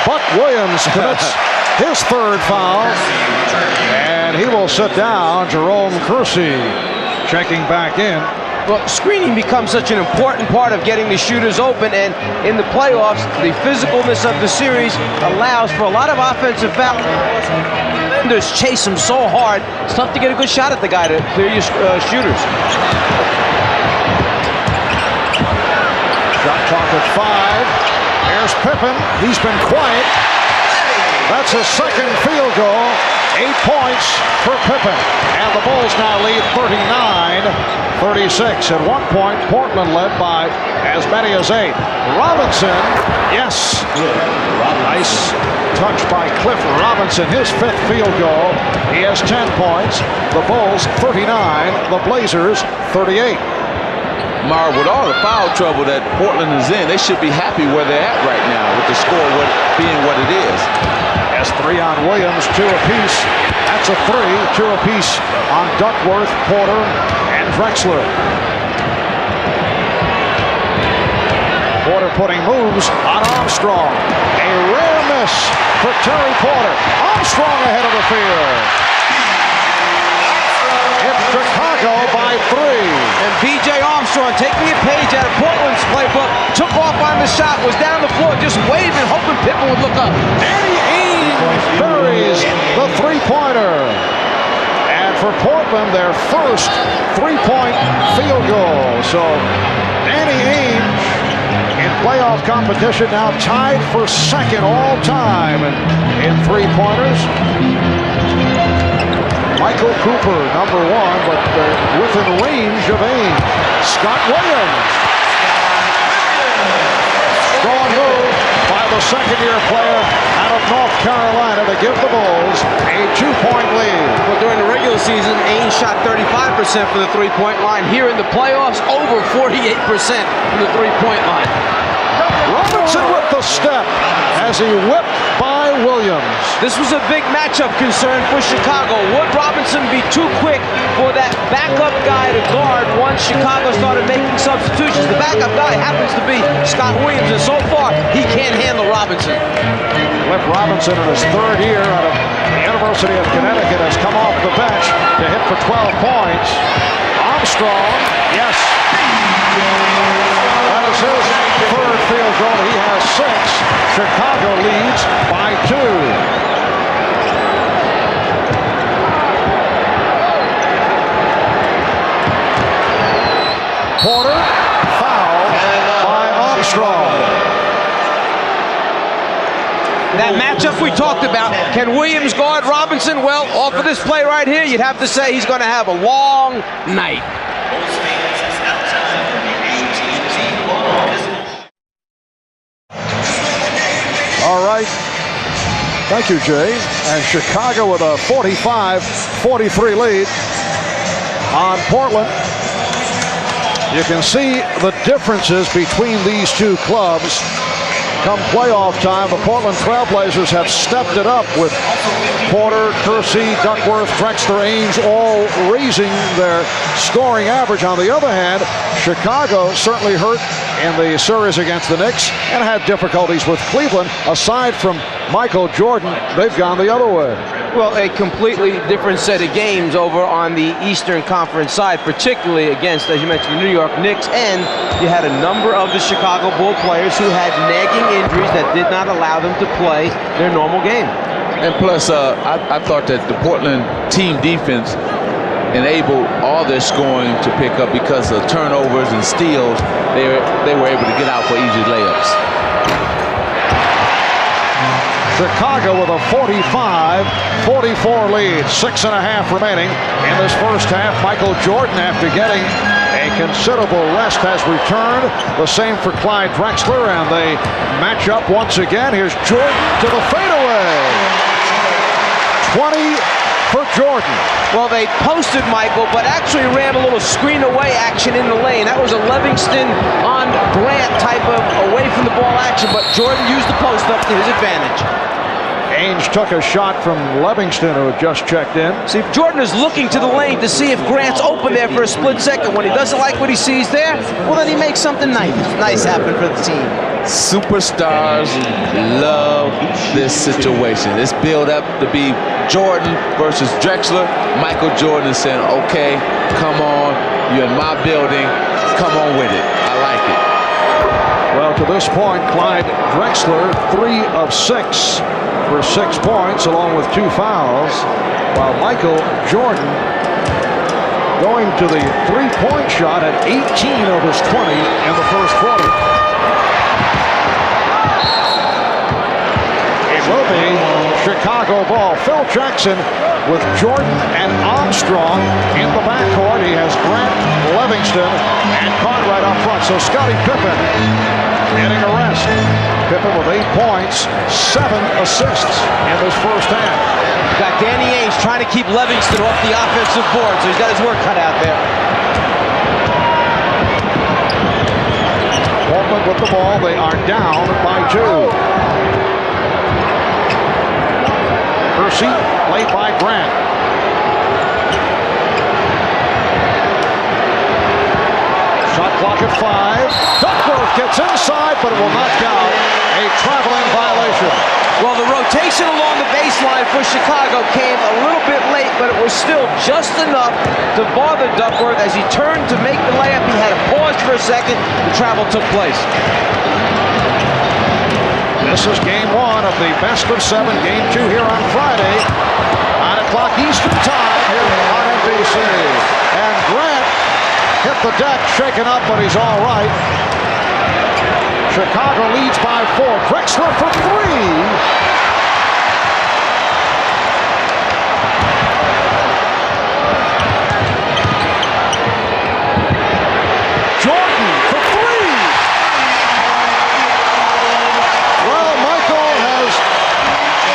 Buck Williams commits his third foul, and he will sit down. Jerome Kersey checking back in. Well, screening becomes such an important part of getting the shooters open, and in the playoffs, the physicalness of the series allows for a lot of offensive fouls. Defenders chase him so hard, it's tough to get a good shot at the guy to clear your shooters. Shot clock at 5. Here's Pippen. He's been quiet. That's his second field goal. 8 points for Pippen. And the Bulls now lead 39-36. At one point, Portland led by as many as 8. Robinson, yes. Nice touch by Cliff Robinson, his 5th field goal. He has 10 points. The Bulls 39, the Blazers 38. Marv, with all the foul trouble that Portland is in, they should be happy where they're at right now with the score being what it is. That's 3 on Williams, 2 apiece. That's a 3, 2 apiece on Duckworth, Porter, and Drexler. Porter putting moves on Armstrong. A rare miss for Terry Porter. Armstrong ahead of the field. It's Chicago by 3. And B.J. Armstrong, taking a page out of Portland's playbook, took off on the shot, was down the floor, just waving, hoping Pippen would look up. Danny Ainge buries the three-pointer. And for Portland, their first three-point field goal. So Danny Ainge in playoff competition now tied for second all time in three-pointers. Michael Cooper, number 1, but within range of Ainge. Scott Williams. Strong move by the second-year player out of North Carolina to give the Bulls a 2-point lead. Well, during the regular season, Ainge shot 35% from the three-point line. Here in the playoffs, over 48% from the three-point line. Robinson with the step as he whipped by Williams. This was a big matchup concern for Chicago. Would Robinson be too quick for that backup guy to guard once Chicago started making substitutions? The backup guy happens to be Scott Williams, and so far, he can't handle Robinson. Cliff Robinson in his 3rd year out of the University of Connecticut has come off the bench to hit for 12 points. Armstrong, yes. That is his 3rd field goal. He has 6. Chicago leads by 2. Porter, foul by Armstrong. That matchup we talked about, can Williams guard Robinson? Well, off of this play right here, you'd have to say he's going to have a long night. All right. Thank you, Jay. And Chicago with a 45-43 lead on Portland. You can see the differences between these two clubs. Come playoff time, the Portland Trailblazers have stepped it up with Porter, Kersey, Duckworth, Drexler, Ainge all raising their scoring average. On the other hand, Chicago certainly hurt in the series against the Knicks and had difficulties with Cleveland. Aside from Michael Jordan, they've gone the other way. Well, a completely different set of games over on the Eastern Conference side, particularly against, as you mentioned, the New York Knicks, and you had a number of the Chicago Bull players who had nagging injuries that did not allow them to play their normal game. And plus, I thought that the Portland team defense enabled all their scoring to pick up because of turnovers and steals. They were able to get out for easy layups. Chicago with a 45-44 lead, 6.5 remaining in this first half. Michael Jordan, after getting a considerable rest, has returned. The same for Clyde Drexler, and they match up once again. Here's Jordan to the fadeaway. 20 for Jordan. Well, they posted Michael, but actually ran a little screen away action in the lane. That was a Livingston on Grant type of away from the ball action, but Jordan used the post up to his advantage. Ainge took a shot from Livingston, who had just checked in. See, Jordan is looking to the lane to see if Grant's open there for a split second. When he doesn't like what he sees there, well, then he makes something nice happen for the team. Superstars love this situation. It's built up to be Jordan versus Drexler. Michael Jordan is saying, okay, come on, you're in my building, come on with it. I like it. Well, to this point, Clyde Drexler, 3 of 6 for 6 points, along with 2 fouls, while Michael Jordan going to the three-point shot at 18 of his 20 in the first quarter. It will be Chicago ball. Phil Jackson with Jordan and Armstrong in the backcourt. He has Grant, Livingston, and Cartwright up front. So Scottie Pippen getting a rest. Pippen with 8 points, 7 assists in this first half. Got Danny Ainge trying to keep Livingston off the offensive board, so he's got his work cut out there. Portland with the ball. They are down by 2. Kersey, played by Grant. Shot clock at 5. Duckworth gets inside, but it will not count. A traveling violation. Well, the rotation along the baseline for Chicago came a little bit late, but it was still just enough to bother Duckworth. As he turned to make the layup, he had to pause for a second. The travel took place. This is game 1 of the best of 7. Game 2 here on Friday. 9 o'clock Eastern time here on NBC. And Grant hit the deck, shaken up, but he's all right. Chicago leads by 4. Drexler for 3. Jordan for 3. Well, Michael has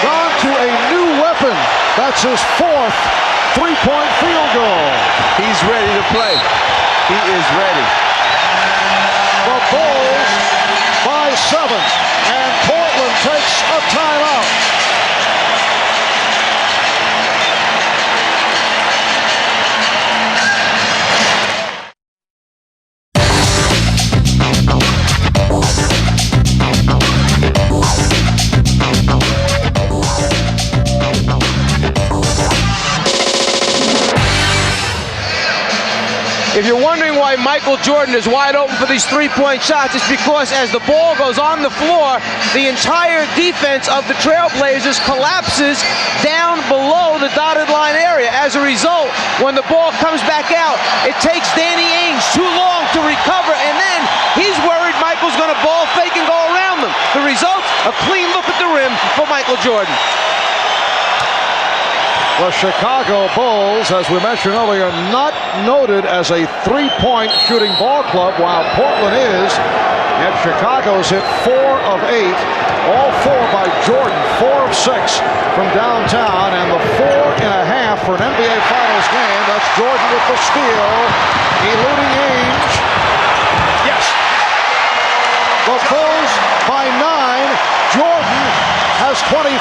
gone to a new weapon. That's his 4th three-point field goal. He's ready to play. He is ready. The Bulls by 7, and Portland takes a timeout. If you're wondering why Michael Jordan is wide open for these three-point shots, it's because as the ball goes on the floor, the entire defense of the Trailblazers collapses down below the dotted line area. As a result, when the ball comes back out, it takes Danny Ainge too long to recover, and then he's worried Michael's going to ball fake and go around them. The result, a clean look at the rim for Michael Jordan. The Chicago Bulls, as we mentioned earlier, not noted as a three-point shooting ball club, while Portland is. Yet Chicago's hit 4 of 8, all 4 by Jordan, 4 of 6 from downtown, and the 4.5 for an NBA Finals game. That's Jordan with the steal, eluding Ainge. Yes. The Bulls by 9. Jordan has 25.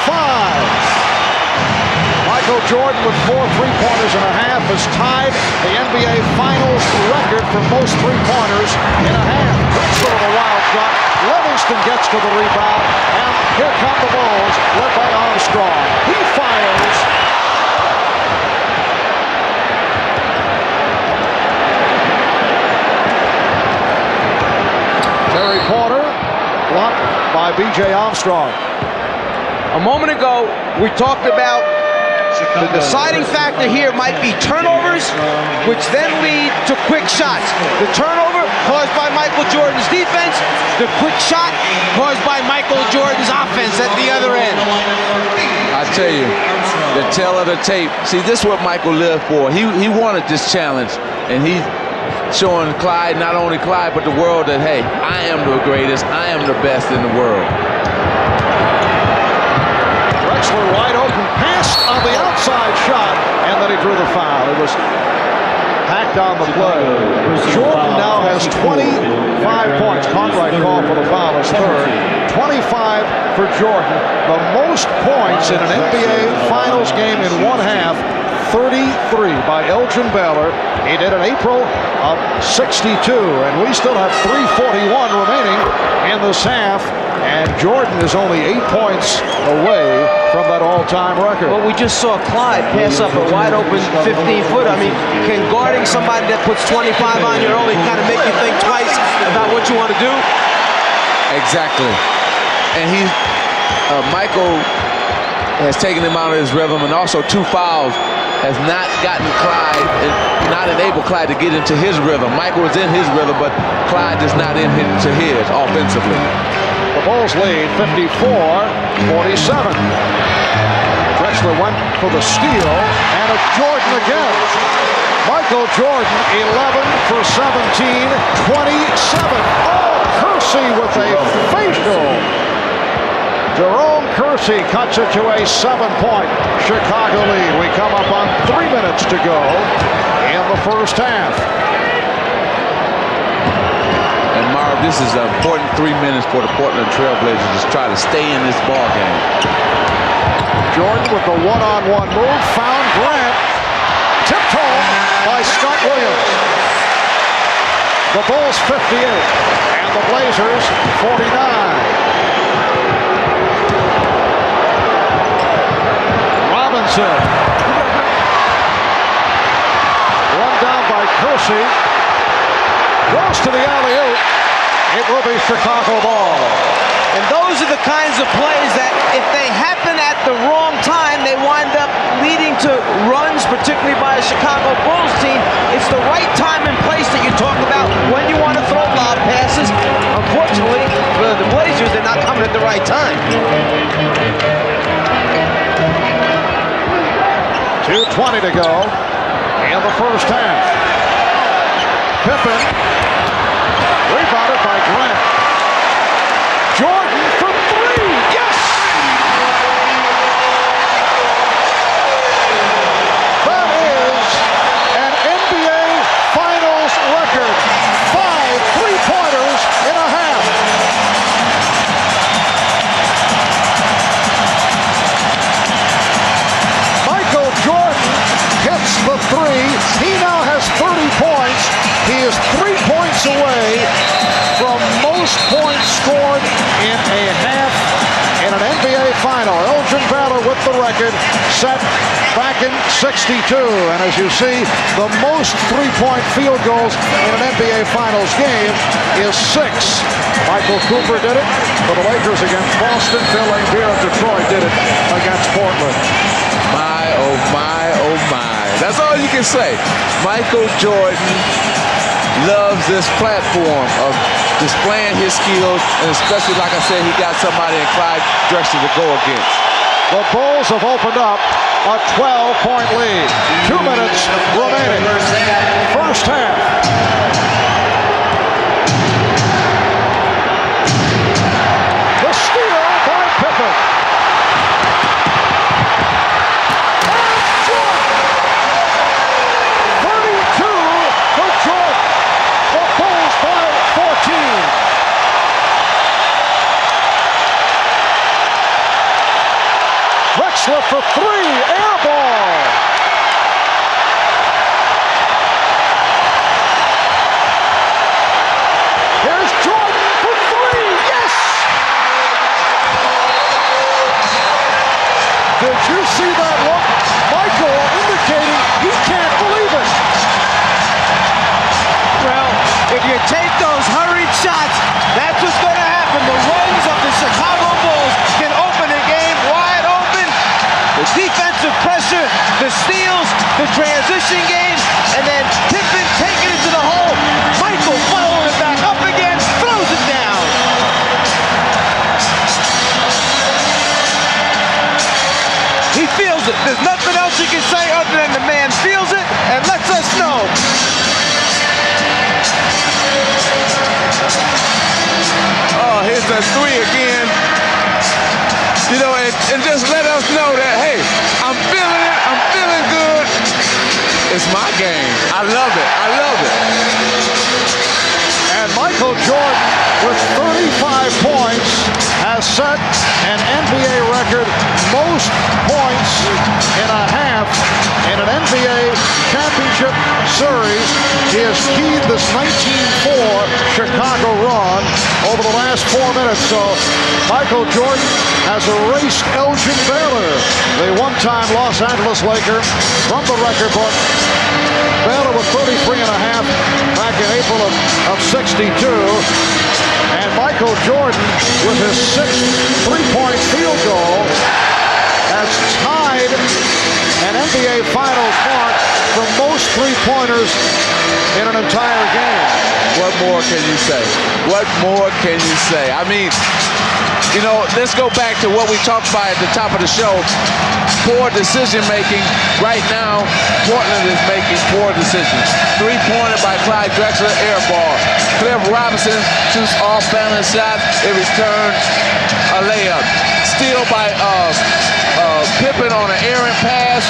Michael Jordan with 4 3-pointers and a half has tied the NBA Finals record for most 3-pointers in a half. Drexler with a wild shot. Livingston gets to the rebound, and here come the Bulls, led by Armstrong. He fires. Terry Porter blocked by B.J. Armstrong. A moment ago, we talked about the deciding factor here might be turnovers, which then lead to quick shots. The turnover caused by Michael Jordan's defense, the quick shot caused by Michael Jordan's offense at the other end. I tell you, the tale of the tape. See, this is what Michael lived for. He wanted this challenge, and he's showing Clyde, not only Clyde, but the world that, hey, I am the greatest, I am the best in the world. Drexler wide open, passed on the outside shot, and then he drew the foul. It was hacked on the play. Jordan now has 25 points. Conrad called for the foul as third. 25 for Jordan. The most points in an NBA Finals game in one half. 33 by Elgin Baylor. He did in April of 62, and we still have 3:41 remaining in this half, and Jordan is only 8 points away from that all-time record. Well, we just saw Clyde pass up a wide open 15-footer. I mean, can guarding somebody that puts 25 on you early kind of make you think twice about what you want to do? Exactly. And Michael has taken him out of his rhythm, and also 2 fouls has not gotten Clyde, not enabled Clyde to get into his rhythm. Michael is in his rhythm, but Clyde is not into his offensively. The Bulls lead 54-47. Drexler went for the steal, and it's Jordan again. Michael Jordan, 11 for 17, 27. Oh, Kersey with a facial. Jerome Kersey cuts it to a 7-point Chicago lead. We come up on 3 minutes to go in the first half. And Marv, this is an important 3 minutes for the Portland Trailblazers to try to stay in this ball game. Jordan with the one-on-one move, found Grant, tipped home by Scott Williams. The Bulls 58 and the Blazers 49. Robinson. Run down by Kersey. Goes to the alley-oop. It will be Chicago ball. And those are the kinds of plays that, if they happen at the wrong time, they wind up leading to runs, particularly by a Chicago Bulls team. It's the right time and place that you talk about when you want to throw lob passes. Unfortunately, for the Blazers, they're not coming at the right time. 2:20 to go in the first half. Pippen, rebounded by Grant. Jordan for 3, yes! That is an NBA Finals record. 5 3-pointers in a half. Michael Jordan hits the 3. He now has 30 points. He is 3 points away from most points scored in a half in an NBA Final. Elgin Baylor with the record set back in 62. And as you see, the most 3-point field goals in an NBA Finals game is 6. Michael Cooper did it for the Lakers against Boston. Phil Laimbeer of Detroit did it against Portland. My, oh my, oh my. That's all you can say. Michael Jordan loves this platform of displaying his skills, and especially, like I said, he got somebody in Clyde Drexler to go against. The Bulls have opened up a 12-point lead. 2 minutes remaining. First half. and just let us know that, hey, I'm feeling it, I'm feeling good. It's my game. I love it. I love it. And Michael Jordan, with 35 points, has set an NBA record most points in a half in an NBA championship series. He has keyed this 19-4 Chicago run over the last 4 minutes. So Michael Jordan has erased Elgin Baylor, the one-time Los Angeles Laker, from the record book. Baylor with 33 and a half back in April of 62. And Michael Jordan, with his 6th three-point field goal, has tied an NBA Finals mark for most three-pointers in an entire game. What more can you say? What more can you say? I mean, you know, let's go back to what we talked about at the top of the show. Poor decision-making. Right now, Portland is making poor decisions. Three-pointer by Clyde Drexler, air ball. Cliff Robinson shoots off-balance shots. It returns a layup. Steal by Pippen on an errant pass.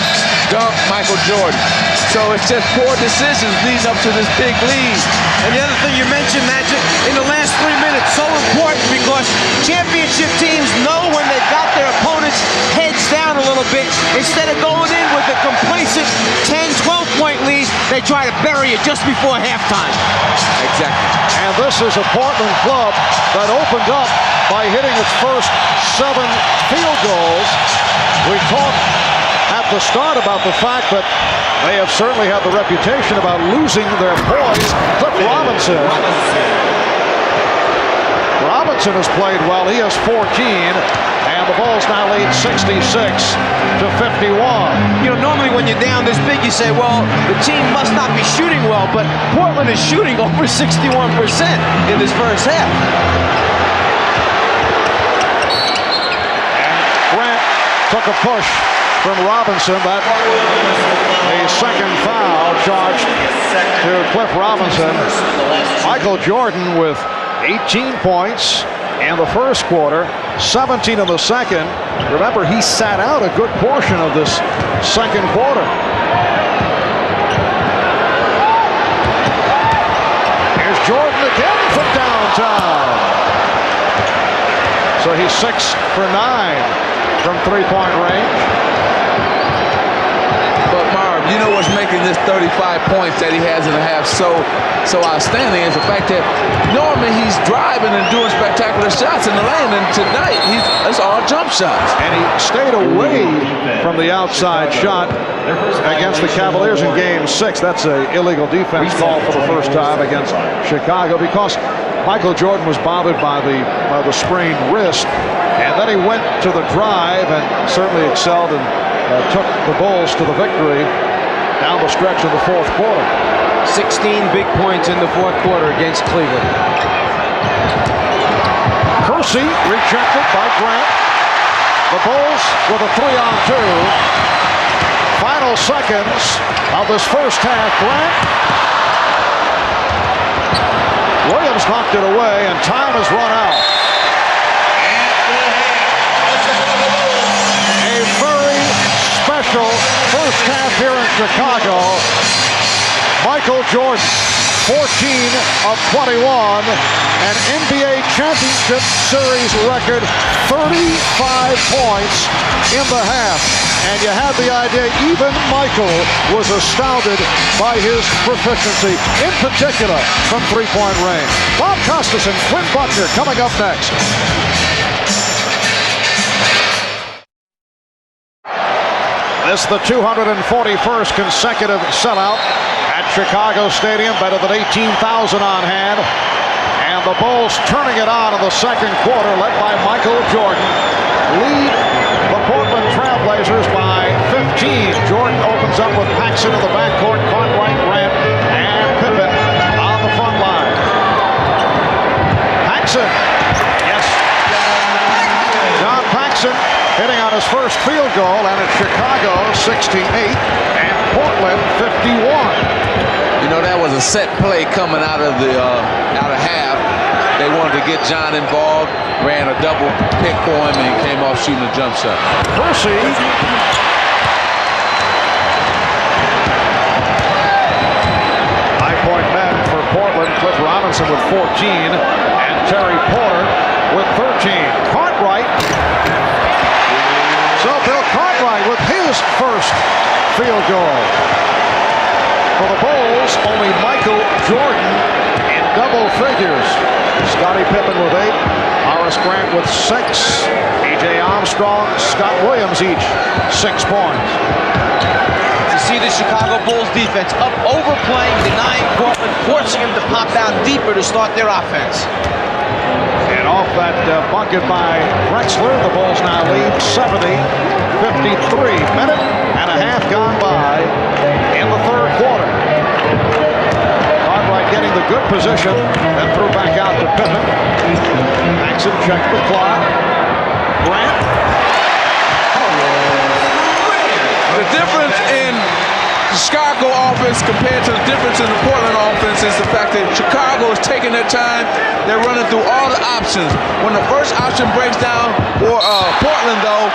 Dunk Michael Jordan. So it's just poor decisions leading up to this big lead. And the other thing you mentioned, Magic, in the last 3 minutes, so important because championship teams know when they've got their opponents heads down a little bit. Instead of going in with a complacent 10, 12-point lead, they try to bury it just before halftime. Exactly. And this is a Portland club that opened up by hitting its first 7 field goals. We talked at the start about the fact that they have certainly had the reputation about losing their poise. Cliff Robinson. Robinson has played well. He has 14, and the Bulls now lead 66-51. You know, normally when you're down this big, you say, well, the team must not be shooting well, but Portland is shooting over 61% in this first half. And Grant took a push from Robinson. That the second foul charged to Cliff Robinson. Michael Jordan with 18 points in the first quarter, 17 in the second. Remember, he sat out a good portion of this second quarter. Here's Jordan again from downtown. So he's 6 for 9 from three-point range. But Marv, you know what's making this 35 points that he has in the half so outstanding is the fact that normally he's driving and doing spectacular shots in the lane, and tonight it's all jump shots. And he stayed away from the outside shot against the Cavaliers in Game 6. That's an illegal defense call for the first time against Chicago because Michael Jordan was bothered by the sprained wrist, and then he went to the drive and certainly excelled and took the Bulls to the victory down the stretch in the fourth quarter. 16 big points in the fourth quarter against Cleveland. Kersey rejected by Grant. The Bulls with a 3-on-2. Final seconds of this first half. Grant. Williams knocked it away, and time has run out. A very special first half here in Chicago. Michael Jordan, 14 of 21, an NBA Championship Series record, 35 points in the half. And you had the idea, even Michael was astounded by his proficiency, in particular from three-point range. Bob Costas and Quinn Buckner coming up next. This is the 241st consecutive sellout at Chicago Stadium, better than 18,000 on hand. And the Bulls turning it on in the second quarter, led by Michael Jordan, lead the Portland Trailblazers by 15. Jordan opens up with Paxson in the backcourt, Cartwright, Grant, and Pippen on the front line. Paxson, yes. John Paxson hitting on his first field goal, and it's Chicago 68 and Portland 51. You know, that was a set play coming out of half. They wanted to get John involved, ran a double pick for him, and he came off shooting a jump shot. Percy. High-point men for Portland. Cliff Robinson with 14 and Terry Porter with 13. Cartwright. So Bill Cartwright with his first field goal. For the Bulls, only Michael Jordan in double figures. Scottie Pippen with 8, Horace Grant with 6, A.J. Armstrong, Scott Williams each 6 points. You see the Chicago Bulls defense up overplaying, denying Portland, forcing him to pop out deeper to start their offense. And off that bucket by Drexler, the Bulls now lead 70-53. Minute and a half gone by in the third quarter. Cartwright getting the good position, then threw back out to Pippen. Paxson checked with Clyde. Grant. The difference in the Chicago offense compared to the difference in the Portland offense is the fact that Chicago is taking their time. They're running through all the options. When the first option breaks down for Portland, though,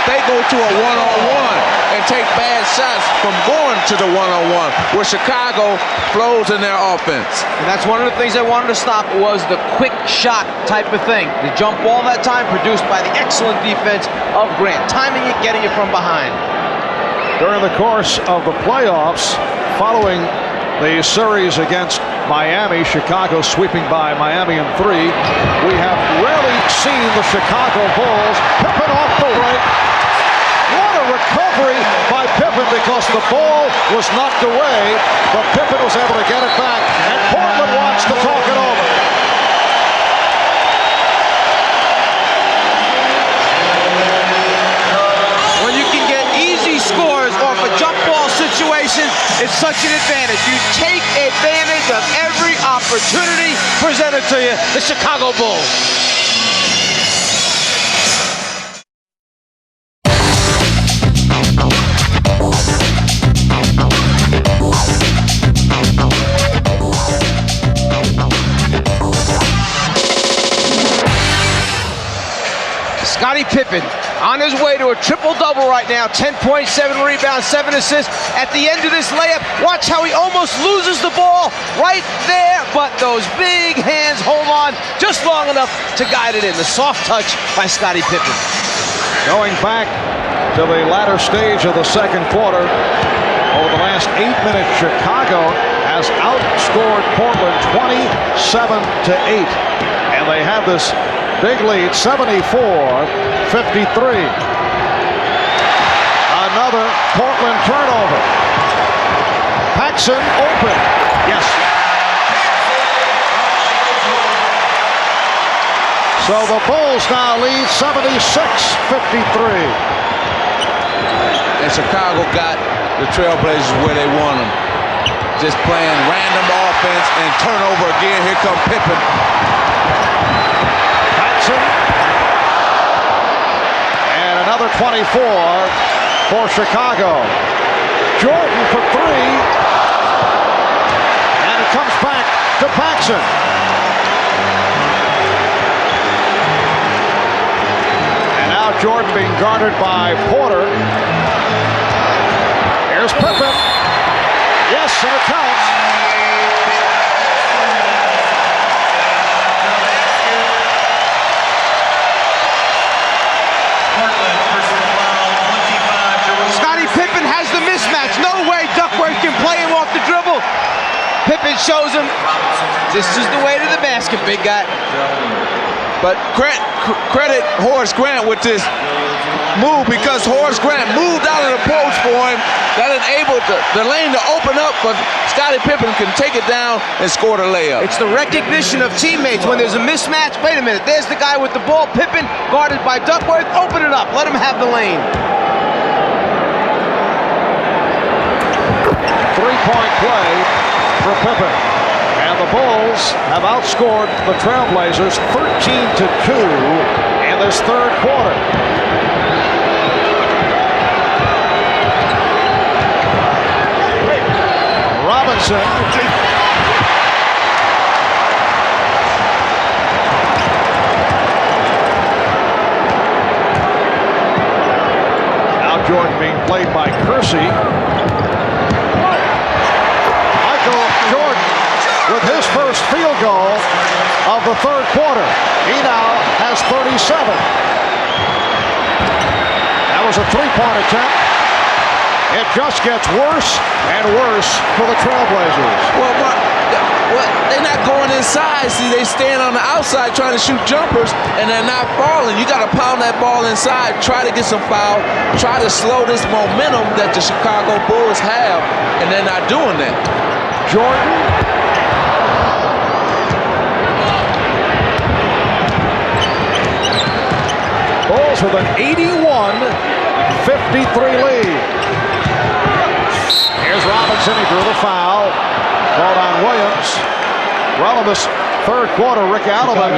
they go to a one-on-one and take bad shots from going to the one-on-one, where Chicago flows in their offense. And that's one of the things they wanted to stop was the quick shot type of thing. The jump ball that time produced by the excellent defense of Grant. Timing it, getting it from behind. During the course of the playoffs, following the series against Miami, Chicago sweeping by Miami in 3, we have rarely seen the Chicago Bulls. Pippen off the right. What a recovery by Pippen, because the ball was knocked away, but Pippen was able to get it back, and Portland wants to talk it over. When you can get easy scores off a jump ball situation, it's such an advantage. You take advantage of every opportunity presented to you, the Chicago Bulls. Scottie Pippen on his way to a triple-double right now. 10 points, 7 rebounds, 7 assists. At the end of this layup, watch how he almost loses the ball right there, but those big hands hold on just long enough to guide it in. The soft touch by Scottie Pippen. Going back to the latter stage of the second quarter, over the last 8 minutes, Chicago has outscored Portland 27-8, and they have this big lead, 74-53. Another Portland turnover. Paxson open. Yes. So the Bulls now lead 76-53. And Chicago got the Trailblazers where they want them. Just playing random offense and turnover again. Here comes Pippen. And another 24 for Chicago. Jordan for 3. And it comes back to Paxson. And now Jordan being guarded by Porter. Here's Pippen. Yes, and it counts. Pippen shows him this is the way to the basket, big guy. But credit Horace Grant with this move, because Horace Grant moved out of the post for him. That enabled the lane to open up, but Scottie Pippen can take it down and score the layup. It's the recognition of teammates. When there's a mismatch, wait a minute, there's the guy with the ball, Pippen, guarded by Duckworth, open it up, let him have the lane. 3-point play for Pippen. And the Bulls have outscored the Trailblazers 13-2 in this third quarter. Robinson. played by Kersey. Michael Jordan with his first field goal of the third quarter. He now has 37. That was a three-point attempt. It just gets worse and worse for the Trailblazers. Well, they're not going inside. See, they stand on the outside trying to shoot jumpers, and they're not falling. You got to pound that ball inside, try to get some foul, try to slow this momentum that the Chicago Bulls have, and they're not doing that. Jordan. Bulls with an 81-53 lead. Here's Robinson. He drew the foul. Called on Williams. Well, in this third quarter, Rick Adelman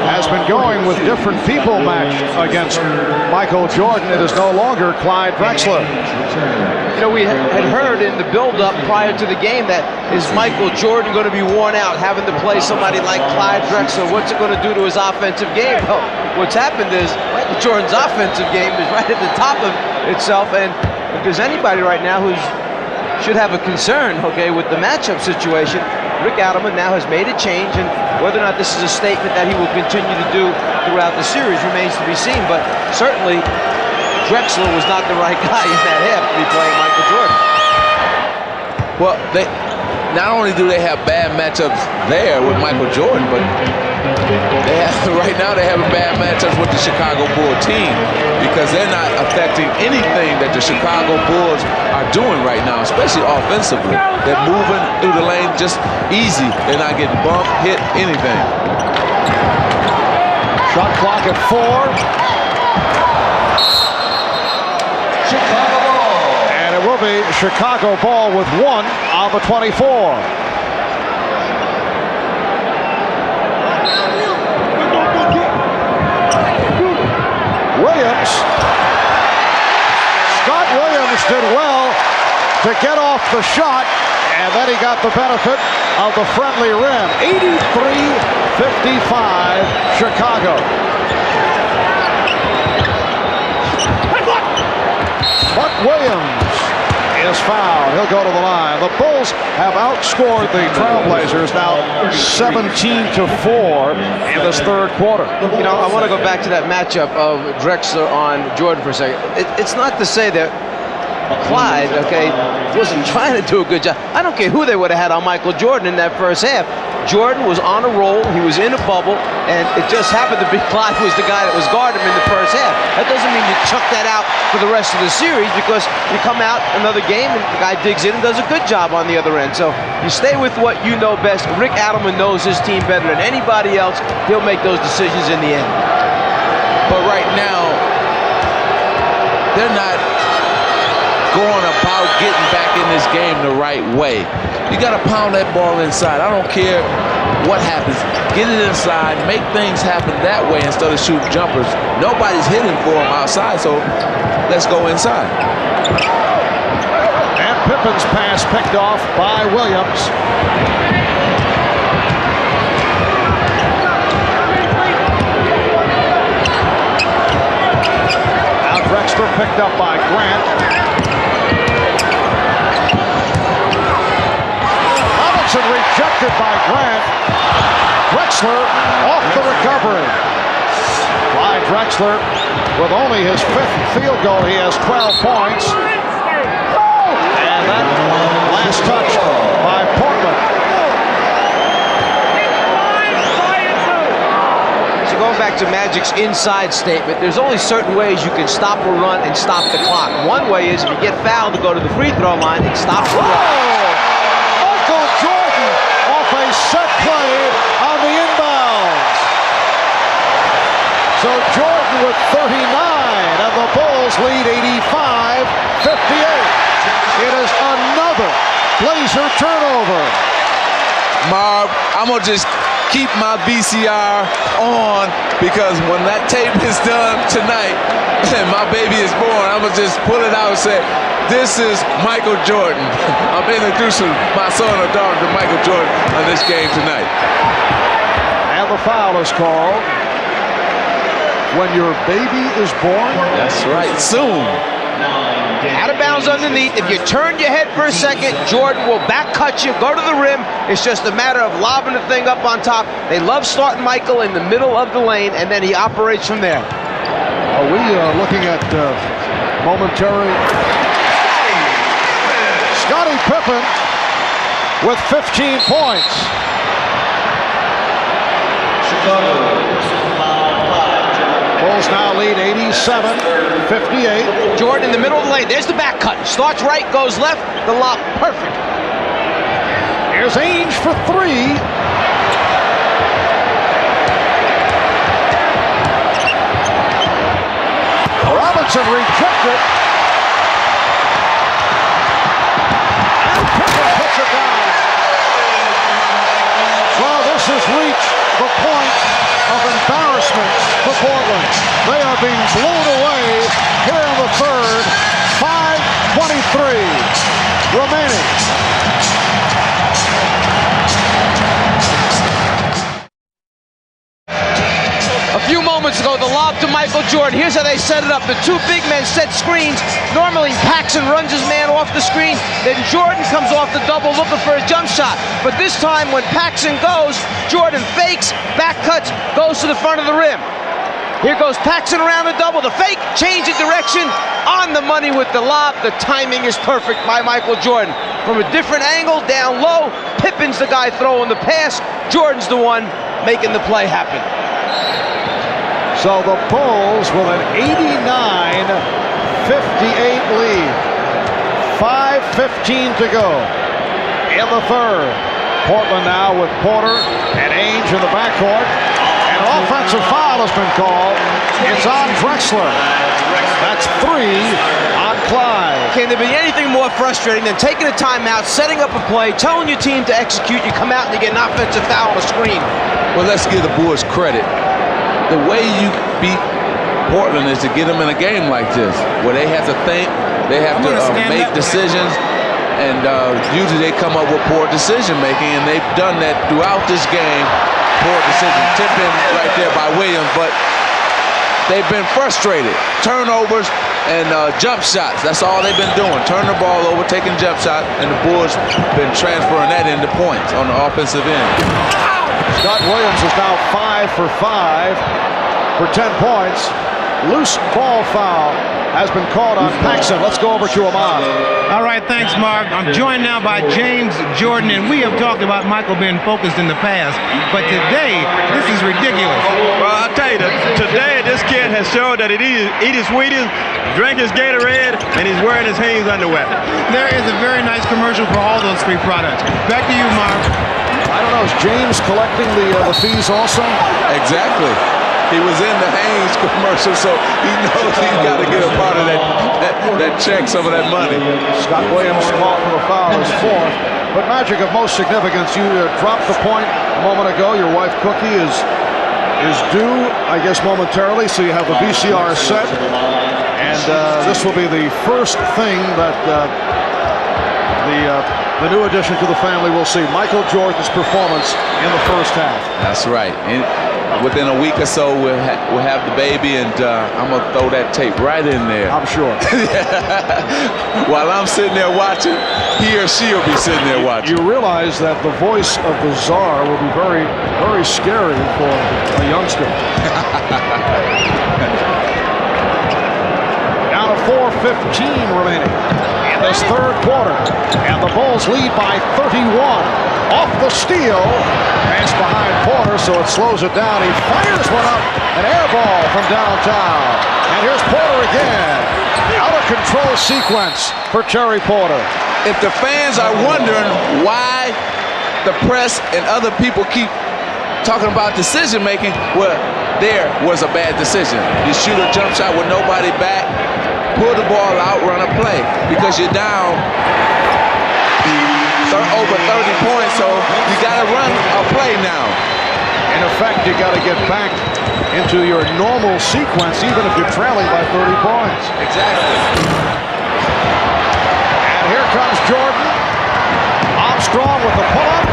has been going with different people matched against Michael Jordan. It is no longer Clyde Drexler. You know, we had heard in the build-up prior to the game that is Michael Jordan going to be worn out having to play somebody like Clyde Drexler? What's it going to do to his offensive game? Well, what's happened is Michael Jordan's offensive game is right at the top of itself, and if there's anybody right now who should have a concern, okay, with the matchup situation, Rick Adelman now has made a change, and whether or not this is a statement that he will continue to do throughout the series remains to be seen, but certainly Drexler was not the right guy in that half to be playing Michael Jordan. Well, not only do they have bad matchups there with Michael Jordan, but right now they have bad matchups with the Chicago Bulls team because they're not affecting anything that the Chicago Bulls are doing right now, especially offensively. They're moving through the lane just easy. They're not getting bumped, hit, anything. Shot clock at 4. Chicago ball. And it will be Chicago ball with 1 on the 24. Williams. Scott Williams did well to get off the shot, and then he got the benefit of the friendly rim. 83-55 Chicago. But Williams is fouled. He'll go to the line. The Bulls have outscored the Trailblazers now 17-4 in this third quarter. You know, I want to go back to that matchup of Drexler on Jordan for a second. It's not to say that Clyde, okay, wasn't trying to do a good job. I don't care who they would have had on Michael Jordan in that first half. Jordan was on a roll, he was in a bubble, and it just happened to be Clyde was the guy that was guarding him in the first half. That doesn't mean you chuck that out for the rest of the series, because you come out another game and the guy digs in and does a good job on the other end. So you stay with what you know best. Rick Adelman knows his team better than anybody else. He'll make those decisions in the end. But right now, they're not going about getting back in this game the right way. You got to pound that ball inside. I don't care what happens. Get it inside, make things happen that way instead of shooting jumpers. Nobody's hitting for them outside, so let's go inside. And Pippen's pass picked off by Williams. Now Drexler picked up by Grant. Rejected by Grant. Drexler off the recovery. Clyde Drexler with only his 5th field goal. He has 12 points. And that last touch by Portland. So going back to Magic's inside statement, there's only certain ways you can stop a run and stop the clock. One way is if you get fouled to go to the free throw line and stop the run. Set play on the inbounds. So Jordan with 39, and the Bulls lead 85-58. It is another Blazer turnover. Marv, I'm going to just keep my VCR on, because when that tape is done tonight and my baby is born, I'm going to just pull it out and say, this is Michael Jordan. I'm introducing my son or daughter to Michael Jordan on this game tonight. And the foul is called. When your baby is born? That's right. Soon. Out of bounds underneath. If you turn your head for a second, Jordan will back cut you, go to the rim. It's just a matter of lobbing the thing up on top. They love starting Michael in the middle of the lane, and then he operates from there. Are we looking at momentary? Scottie Pippen with 15 points. Bulls now lead 87-58. Jordan in the middle of the lane. There's the back cut. Starts right, goes left. The lob, perfect. Here's Ainge for three. Robinson rejected. And Pippen puts it down. Well, this has reached the point of embarrassment for Portland. They are being blown away here in the third. 5:23 remaining. A few moments ago, the lob to Michael Jordan. Here's how they set it up. The two big men set screens. Normally, Paxson runs his man off the screen. Then Jordan comes off the double looking for a jump shot. But this time, when Paxson goes, Jordan fakes, back cuts, goes to the front of the rim. Here goes Paxson around the double. The fake, change of direction, on the money with the lob. The timing is perfect by Michael Jordan. From a different angle, down low, Pippen's the guy throwing the pass. Jordan's the one making the play happen. So the Bulls with an 89-58 lead. 5:15 to go in the third. Portland now with Porter and Ainge in the backcourt. And an offensive foul has been called. It's on Drexler. That's 3 on Clyde. Can there be anything more frustrating than taking a timeout, setting up a play, telling your team to execute, you come out and you get an offensive foul on a screen? Well, let's give the Bulls credit. The way you beat Portland is to get them in a game like this, where they have to think, they have to make decisions, and usually they come up with poor decision making, and they've done that throughout this game. Poor decision, tipping right there by Williams, but they've been frustrated. Turnovers and jump shots. That's all they've been doing. Turn the ball over, taking jump shots, and the Bulls been transferring that into points on the offensive end. Scott Williams is now 5 for 5 for 10 points. Loose ball foul has been called on Paxson. Let's go over to Ahmad. All right, thanks, Mark. I'm joined now by James Jordan, and we have talked about Michael being focused in the past, but today, this is ridiculous. Well, I'll tell you, today this kid has showed that he eat his Wheaties, drink his Gatorade, and he's wearing his Hanes underwear. There is a very nice commercial for all those three products. Back to you, Mark. I don't know, is James collecting the fees also? Exactly. He was in the Hanes commercial, so he knows he's got to get a part of that check, some of that money. Scott Williams called for the foul is 4th. But Magic, of most significance, you dropped the point a moment ago. Your wife Cookie is due, I guess, momentarily, so you have the VCR set. And this will be the first thing that the new addition to the family will see. Michael Jordan's performance in the first half. That's right. Within a week or so, we'll have the baby, and I'm going to throw that tape right in there. I'm sure. While I'm sitting there watching, he or she will be sitting there watching. You realize that the voice of the czar will be very, very scary for a youngster. Down to 4:15 remaining in this third quarter, and the Bulls lead by 31. Off the steal, pass behind Porter, so it slows it down. He fires one up, an air ball from downtown. And here's Porter again. Out of control sequence for Terry Porter. If the fans are wondering why the press and other people keep talking about decision making, well, there was a bad decision. You shoot a jump shot with nobody back, pull the ball out, run a play, because you're down over 30 points, so you got to run a play now. In effect, you got to get back into your normal sequence, even if you're trailing by 30 points. Exactly. And here comes Jordan. Armstrong with the pull-up.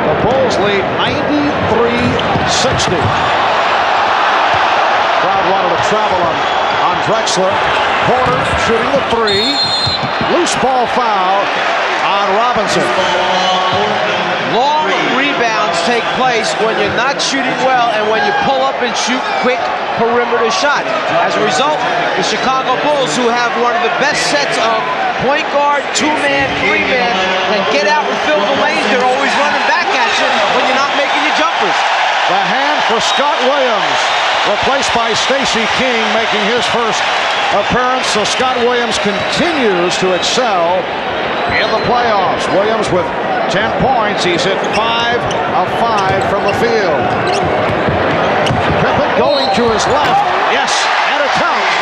The Bulls lead 93-60. Crowd wanted to travel on Drexler. Porter shooting the three. Loose ball foul on Robinson. Long rebounds take place when you're not shooting well and when you pull up and shoot quick perimeter shots. As a result, the Chicago Bulls, who have one of the best sets of point guard, two-man, three-man, and get out and fill the lanes, they're always running back at you when you're not making your jumpers. The hand for Scott Williams, replaced by Stacey King, making his first appearance. So Scott Williams continues to excel in the playoffs. Williams with 10 points. He's hit 5 of 5 from the field. Pippen going to his left. Yes, and it counts.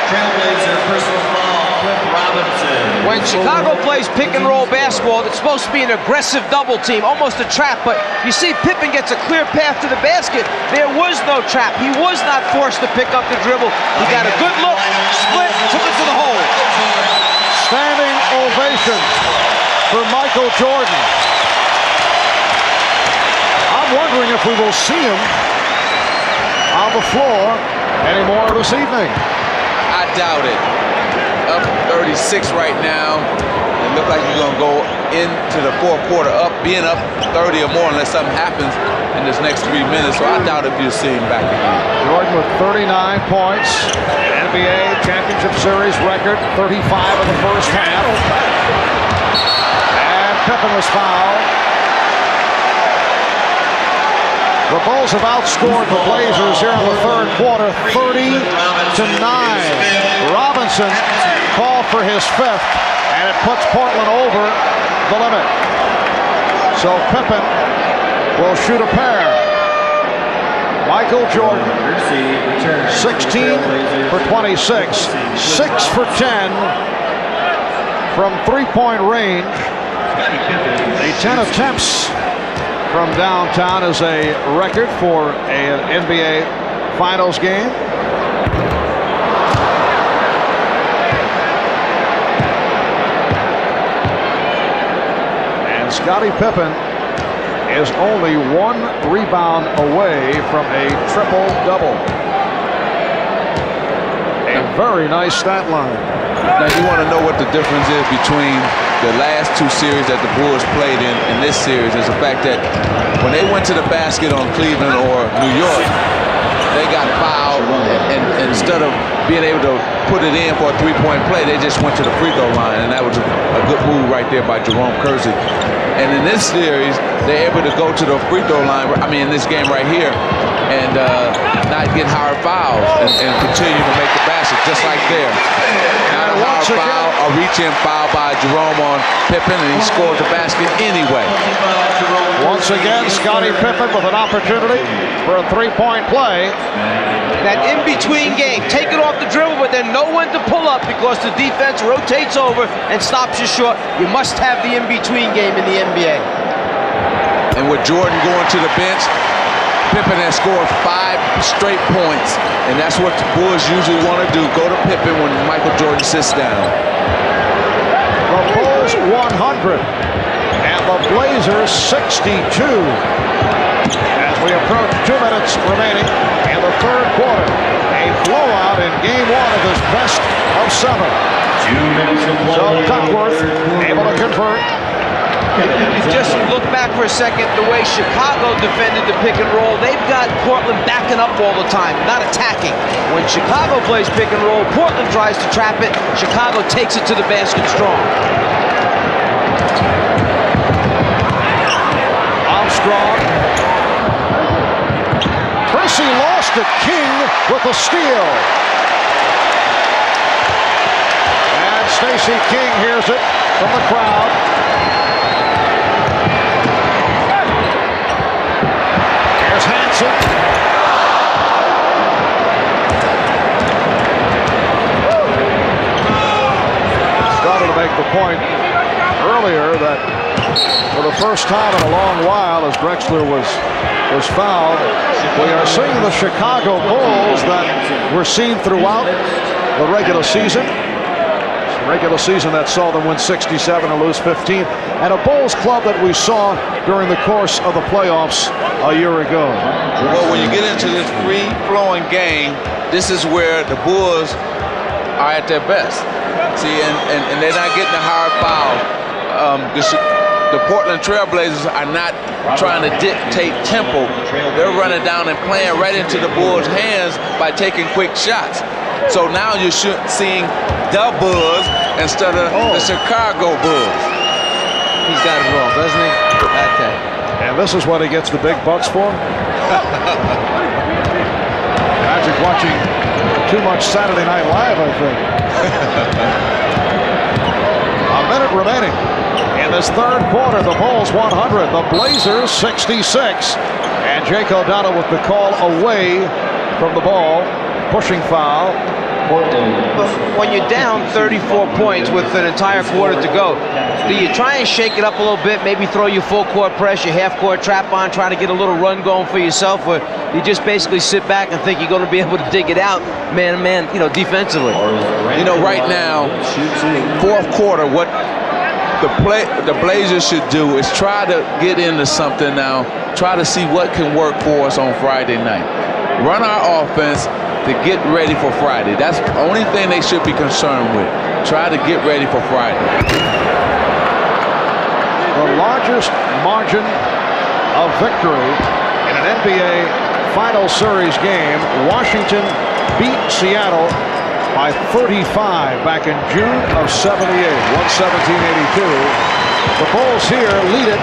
Trailblazer personal foul, Cliff Robinson. When Chicago plays pick and roll basketball, it's supposed to be an aggressive double team, almost a trap, but you see Pippen gets a clear path to the basket. There was no trap. He was not forced to pick up the dribble. He got a good look, split, took it to the hole. Standing ovation for Michael Jordan. I'm wondering if we will see him on the floor anymore this evening. I doubt it. Up 36 right now. It looks like he's going to go into the fourth quarter being up 30 or more unless something happens in this next 3 minutes. So I doubt if you'll see him back again. Jordan with 39 points. NBA Championship Series record, 35 in the first half. And Pippen was fouled. The Bulls have outscored the Blazers here in the third quarter, 30-9. Robinson called for his fifth, and it puts Portland over the limit. So Pippen will shoot a pair. Michael Jordan, 16 for 26, 6 for 10 from three-point range. The 10 attempts from downtown is a record for an NBA Finals game. And Scottie Pippen is only one rebound away from a triple-double. A very nice stat line. Now you want to know what the difference is between the last two series that the Bulls played in this series is the fact that when they went to the basket on Cleveland or New York, they got fouled, and instead of being able to put it in for a three-point play, they just went to the free throw line, and that was a good move right there by Jerome Kersey. And in this series, they're able to go to the free throw line, in this game right here, and not get hard fouls and continue to make the basket, just like there. Not a hard foul, a reach-in foul by Jerome on Pippen, and he scored the basket anyway. Once again, Scottie Pippen with an opportunity for a three-point play. That in-between game, take it off the dribble, but then know when to pull up because the defense rotates over and stops you short. You must have the in-between game in the NBA. And with Jordan going to the bench, Pippen has scored 5 straight points, and that's what the Bulls usually want to do, go to Pippen when Michael Jordan sits down. The Bulls 100 and the Blazers 62 as we approach 2 minutes remaining in the third quarter. A blowout in game one of this best of 7. 2 minutes of play. So Duckworth able to convert. Just look back for a second, the way Chicago defended the pick and roll, they've got Portland backing up all the time, not attacking. When Chicago plays pick and roll, Portland tries to trap it, Chicago takes it to the basket strong. Armstrong. Percy lost it. King with a steal. And Stacey King hears it from the crowd. Here's Hansen. Started to make the point earlier that for the first time in a long while, as Drexler was fouled, we are seeing the Chicago Bulls that were seen throughout the regular season. regular season that saw them win 67 and lose 15, and a Bulls club that we saw during the course of the playoffs a year ago. Well, when you get into this free-flowing game, this is where the Bulls are at their best. See, and they're not getting a hard foul. The Portland Trailblazers are not trying to dictate tempo. They're running down and playing right into the Bulls' hands by taking quick shots. So now you're seeing the Bulls instead of the Chicago Bulls. He's got it wrong, doesn't he? Okay. And this is what he gets the big bucks for. Magic watching too much Saturday Night Live, I think. A minute remaining. In this third quarter, the Bulls 100, the Blazers 66. And Jake O'Donnell with the call away from the ball. Pushing foul. But when you're down 34 points with an entire quarter to go, do you try and shake it up a little bit, maybe throw your full court press, your half court trap on, try to get a little run going for yourself, or you just basically sit back and think you're going to be able to dig it out man to man, defensively? Right now, fourth quarter, what the Blazers should do is try to get into something now, try to see what can work for us on Friday night. Run our offense to get ready for Friday. That's the only thing they should be concerned with. Try to get ready for Friday. The largest margin of victory in an NBA Final Series game. Washington beat Seattle by 35 back in June of 78, 117-82. The Bulls here lead it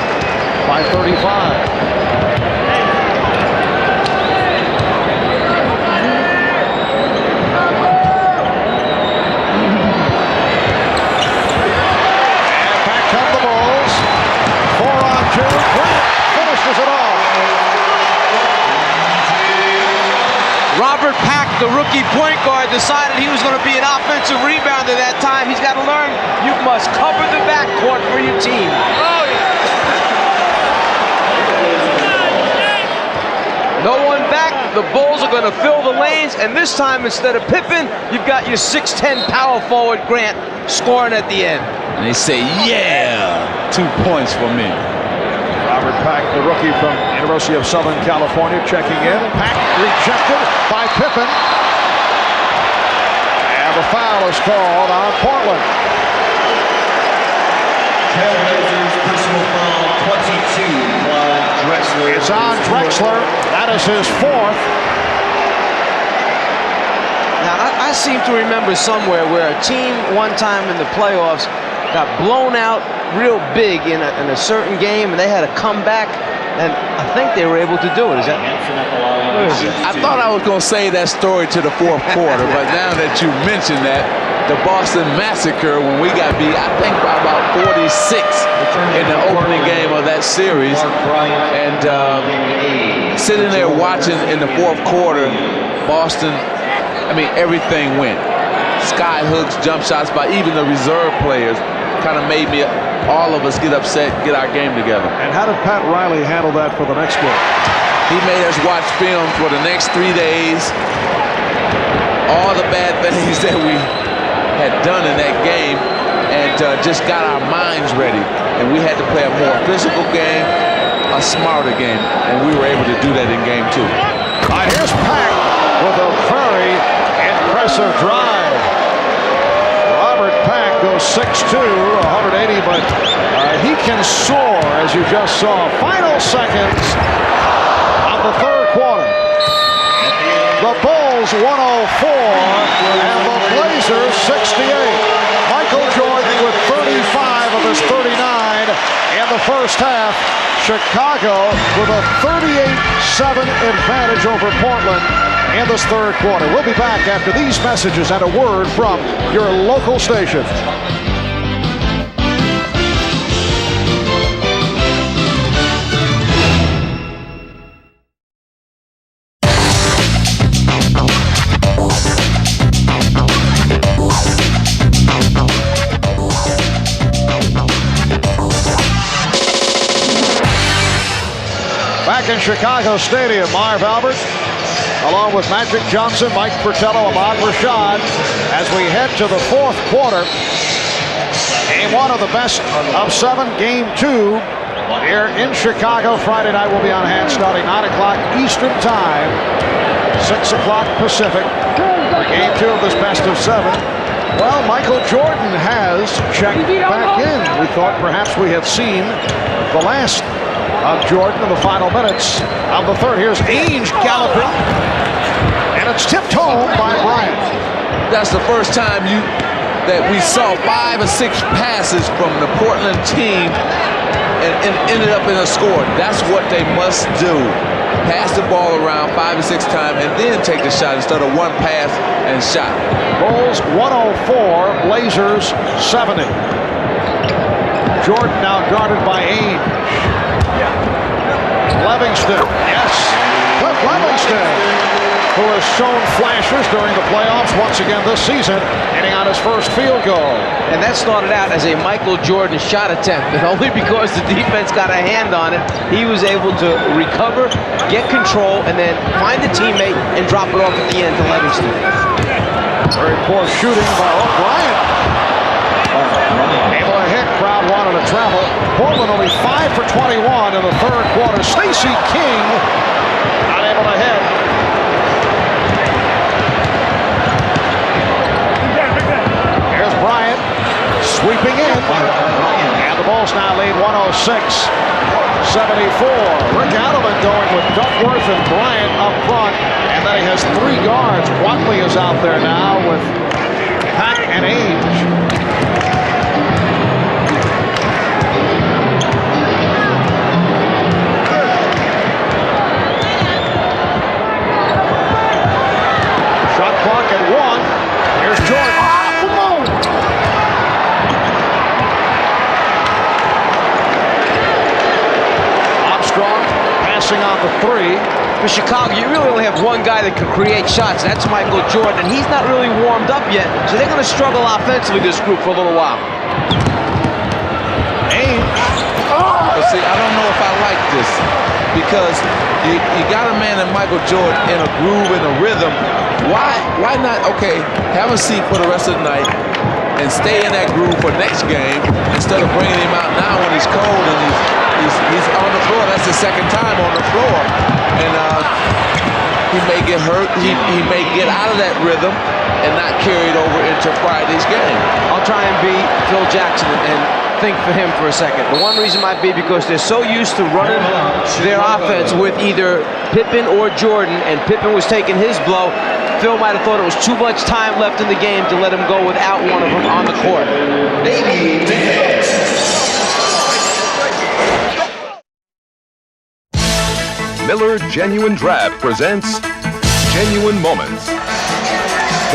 by 35. Finishes it off. Robert Pack, the rookie point guard, decided he was going to be an offensive rebounder that time. He's got to learn you must cover the backcourt for your team. No one back. The Bulls are going to fill the lanes, and this time instead of Pippen, you've got your 6'10" power forward Grant scoring at the end. And they say, yeah, 2 points for me. Robert Pack, the rookie from University of Southern California, checking in. Pack rejected by Pippen. And the foul is called on Portland. Trailblazers personal foul 22, Clyde Drexler. It's on Drexler. That is his fourth. Now, I seem to remember somewhere where a team one time in the playoffs got blown out real big in a certain game, and they had to come back, and I think they were able to do it. Is that? I thought I was going to say that story to the fourth quarter, but now that you mentioned that, the Boston Massacre, when we got beat, I think by about 46 in the opening game of that series, and sitting there watching in the fourth quarter, Boston, everything went. Sky hooks, jump shots by even the reserve players kind of made all of us get upset, get our game together. And how did Pat Riley handle that for the next game? He made us watch film for the next 3 days. All the bad things that we had done in that game, and just got our minds ready. And we had to play a more physical game, a smarter game, and we were able to do that in game 2. Here's Pack with a very impressive drive. Robert Pack goes 6'2", 180, but he can soar, as you just saw. Final seconds of the third quarter. The Bulls 104 and the Blazers 68. Michael Jordan with 35 of his 39 in the first half. Chicago with a 38-7 advantage over Portland in this third quarter. We'll be back after these messages and a word from your local station. Back in Chicago Stadium, Marv Albert, along with Magic Johnson, Mike Fratello, Ahmad Rashad, as we head to the fourth quarter. Game one of the best of 7, game 2 here in Chicago. Friday night will be on hand starting 9 o'clock Eastern time, 6 o'clock Pacific for game 2 of this best of 7. Well, Michael Jordan has checked back in. We thought perhaps we had seen the last of Jordan in the final minutes of the third. Here's Ainge galloping, and it's tipped home by Bryant. That's the first time that we saw 5 or 6 passes from the Portland team and ended up in a score. That's what they must do. Pass the ball around 5 or 6 times and then take the shot instead of one pass and shot. Bulls 104, Blazers 70. Jordan now guarded by Ainge. Livingston, yes, Cliff Livingston, who has shown flashes during the playoffs once again this season, hitting on his first field goal. And that started out as a Michael Jordan shot attempt, and only because the defense got a hand on it, he was able to recover, get control, and then find a teammate and drop it off at the end to Livingston. Very poor shooting by O'Brien. Able to hit, crowd wanted to travel. Portland only 5 for 21 in the third quarter. Stacey King not able to hit. Here's Bryant sweeping in. And the Bulls now lead 106-74. Rick Adelman going with Duckworth and Bryant up front. And then he has 3 guards. Watley is out there now with Pack and Ainge. On the 3. For Chicago, you really only have one guy that can create shots. That's Michael Jordan, and he's not really warmed up yet, so they're going to struggle offensively, this group, for a little while. Ainge. But see, I don't know if I like this, because you got a man in Michael Jordan in a groove, in a rhythm. Why not, okay, have a seat for the rest of the night and stay in that groove for next game instead of bringing him out now when he's cold and he's on the floor. That's the second time on the floor. And he may get hurt. He may get out of that rhythm and not carry it over into Friday's game. I'll try and be Phil Jackson and think for him for a second. The one reason might be because they're so used to running their offense with either Pippen or Jordan, and Pippen was taking his blow. Phil might have thought it was too much time left in the game to let him go without one of them on the court. Miller Genuine Draft presents Genuine Moments.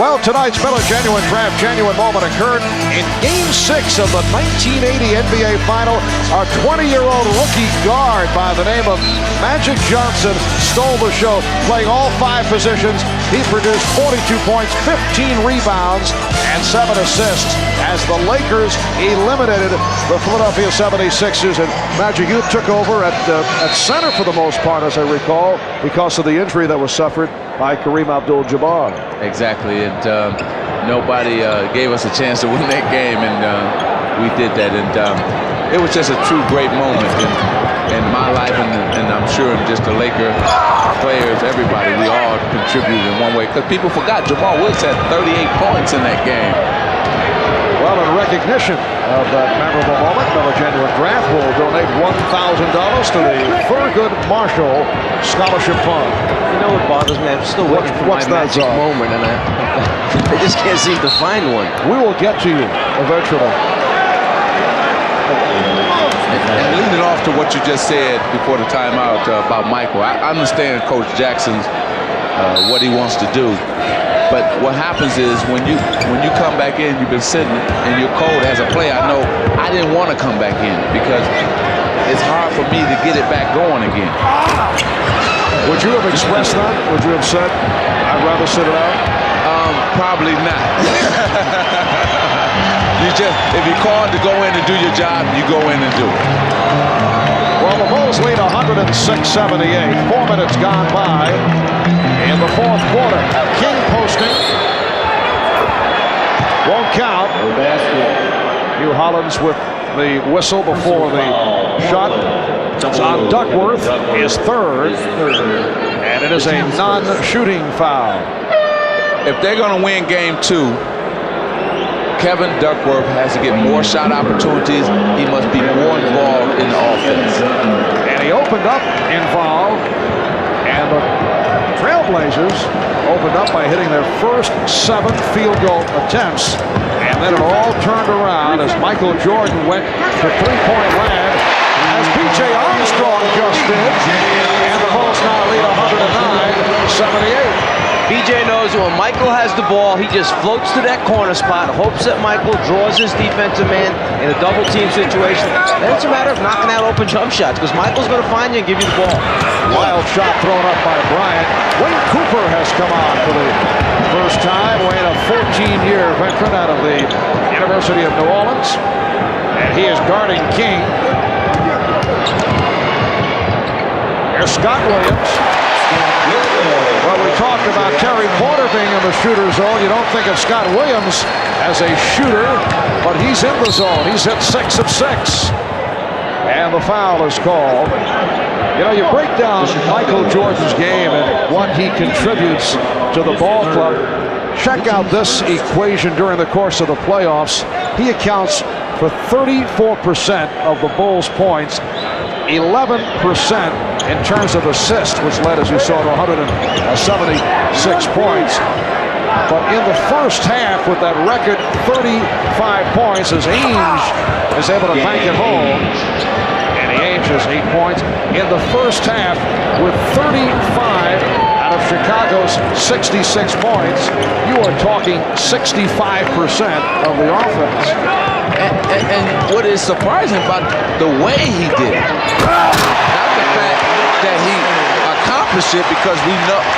Well, tonight's Miller Genuine Draft Genuine Moment occurred in Game 6 of the 1980 NBA Final. Our 20-year-old rookie guard by the name of Magic Johnson stole the show, playing all 5 positions. He produced 42 points, 15 rebounds, and 7 assists as the Lakers eliminated the Philadelphia 76ers. And Magic, you took over at center for the most part, as I recall, because of the injury that was suffered by Kareem Abdul-Jabbar. Exactly, and nobody gave us a chance to win that game, and we did that, and it was just a true great moment in my life, and I'm sure in just the Laker players, everybody, we all contributed in one way, because people forgot Jamal Woods had 38 points in that game. Well, in recognition of that memorable moment, Miller Genuine Draft will donate $1,000 to the Thurgood Marshall Scholarship Fund. You know what bothers me? I'm still waiting for my magic moment, and I just can't seem to find one. We will get to you eventually. And leading off to what you just said before the timeout about Michael, I understand Coach Jackson's what he wants to do. But what happens is when you come back in, you've been sitting and you're cold as a player. I know I didn't want to come back in because it's hard for me to get it back going again. Would you have expressed that? Would you have said, I'd rather sit it out? Probably not. If you're called to go in and do your job, you go in and do it. Well, the Bulls lead 106-78. 4 minutes gone by in the fourth quarter. King posting. Won't count. Hugh Hollins with the whistle before the shot. It's on Duckworth, his third, and it is a non-shooting foul. If they're going to win game 2, Kevin Duckworth has to get more shot opportunities. He must be more involved in the offense. And he opened up involved, and the Trailblazers opened up by hitting their first 7 field goal attempts, and then it all turned around as Michael Jordan went to three-point land, as P.J. Armstrong just did, and the Bulls now lead 109-78. BJ knows when Michael has the ball, he just floats to that corner spot, hopes that Michael draws his defensive man in a double team situation. Then it's a matter of knocking out open jump shots, because Michael's going to find you and give you the ball. Wild shot thrown up by Bryant. Wayne Cooper has come on for the first time. Wayne, a 14-year veteran out of the University of New Orleans, and he is guarding King. Here's Scott Williams. Well, we talked about Terry Porter being in the shooter zone. You don't think of Scott Williams as a shooter, but he's in the zone. He's hit 6 of 6. And the foul is called. You know, you break down Michael Jordan's game and what he contributes to the ball club. Check out this equation during the course of the playoffs. He accounts for 34% of the Bulls' points, 11% in terms of assists, which led, as you saw, to 176 points. But in the first half, with that record 35 points, as Ainge is able to bank it home, and Ainge has 8 points in the first half with 35 out of Chicago's 66 points. You are talking 65% of the offense. And what is surprising about the way he did it, not the fact that he accomplished it, because we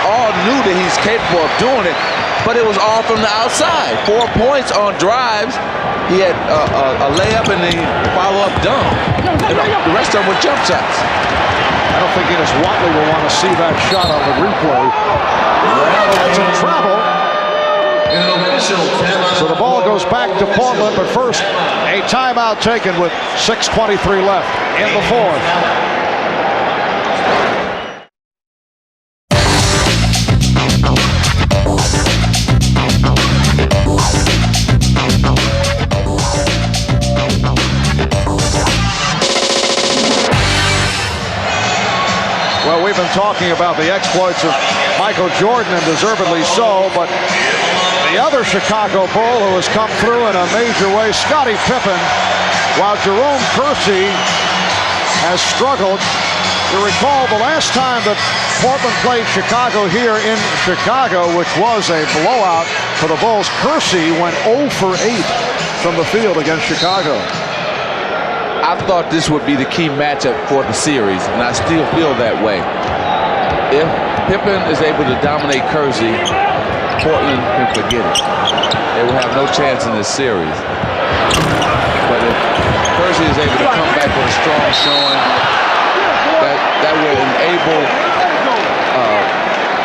all knew that he's capable of doing it, but it was all from the outside. 4 points on drives. He had a layup and a follow-up dunk. And the rest of them were jump shots. I don't think Enos Watley will want to see that shot on the replay. That's in trouble. So the ball goes back to Portland, but first a timeout taken with 6:23 left in the fourth. Well, we've been talking about the exploits of Michael Jordan, and deservedly so, but the other Chicago Bull who has come through in a major way, Scottie Pippen, while Jerome Kersey has struggled. You recall the last time that Portland played Chicago here in Chicago, which was a blowout for the Bulls, Kersey went 0 for 8 from the field against Chicago. I thought this would be the key matchup for the series, and I still feel that way. If Pippen is able to dominate Kersey, Portland can forget it. They will have no chance in this series. But if Kersey is able to come back with a strong showing, that will enable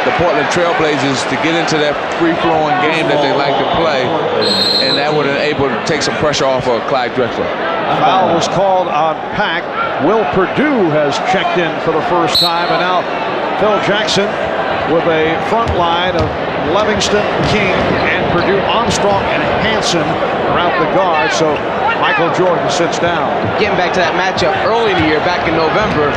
the Portland Trailblazers to get into that free-flowing game that they like to play, and that would enable to take some pressure off of Clyde Drexler. Foul was called on Pack. Will Perdue has checked in for the first time, and now Phil Jackson with a front line of Livingston, King, and Perdue, Armstrong, and Hanson around the guard. So Michael Jordan sits down. Getting back to that matchup early in the year, back in November,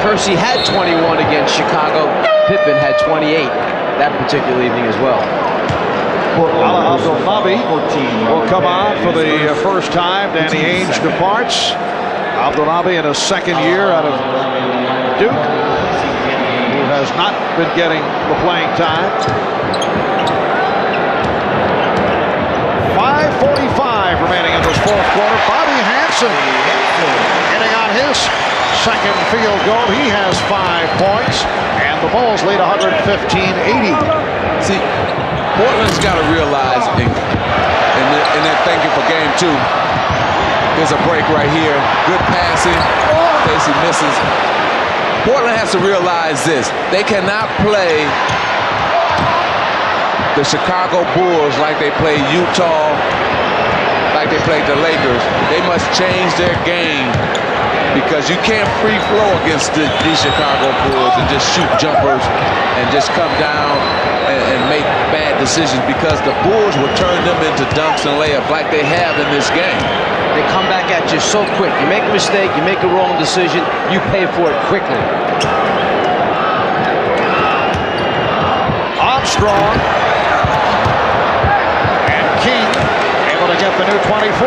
Kersey had 21 against Chicago. Pippen had 28 that particular evening as well. Ala Abdelnaby will come on for the first time. Danny Ainge departs. Abdelnaby in his second year out of Duke, who has not been getting the playing time. 5:45 remaining in this fourth quarter. Bobby Hanson getting on his second field goal. He has 5 points, and the Bulls lead 115-80. See, Portland's got to realize, and they're thinking for game 2, there's a break right here. Good passing. Casey misses. Portland has to realize this. They cannot play the Chicago Bulls like they play Utah, like they played the Lakers. They must change their game because you can't free flow against these Chicago Bulls and just shoot jumpers and just come down and make bad decisions, because the Bulls will turn them into dunks and layups like they have in this game. They come back at you so quick. You make a mistake, you make a wrong decision, you pay for it quickly. Armstrong and King able to get the new 24.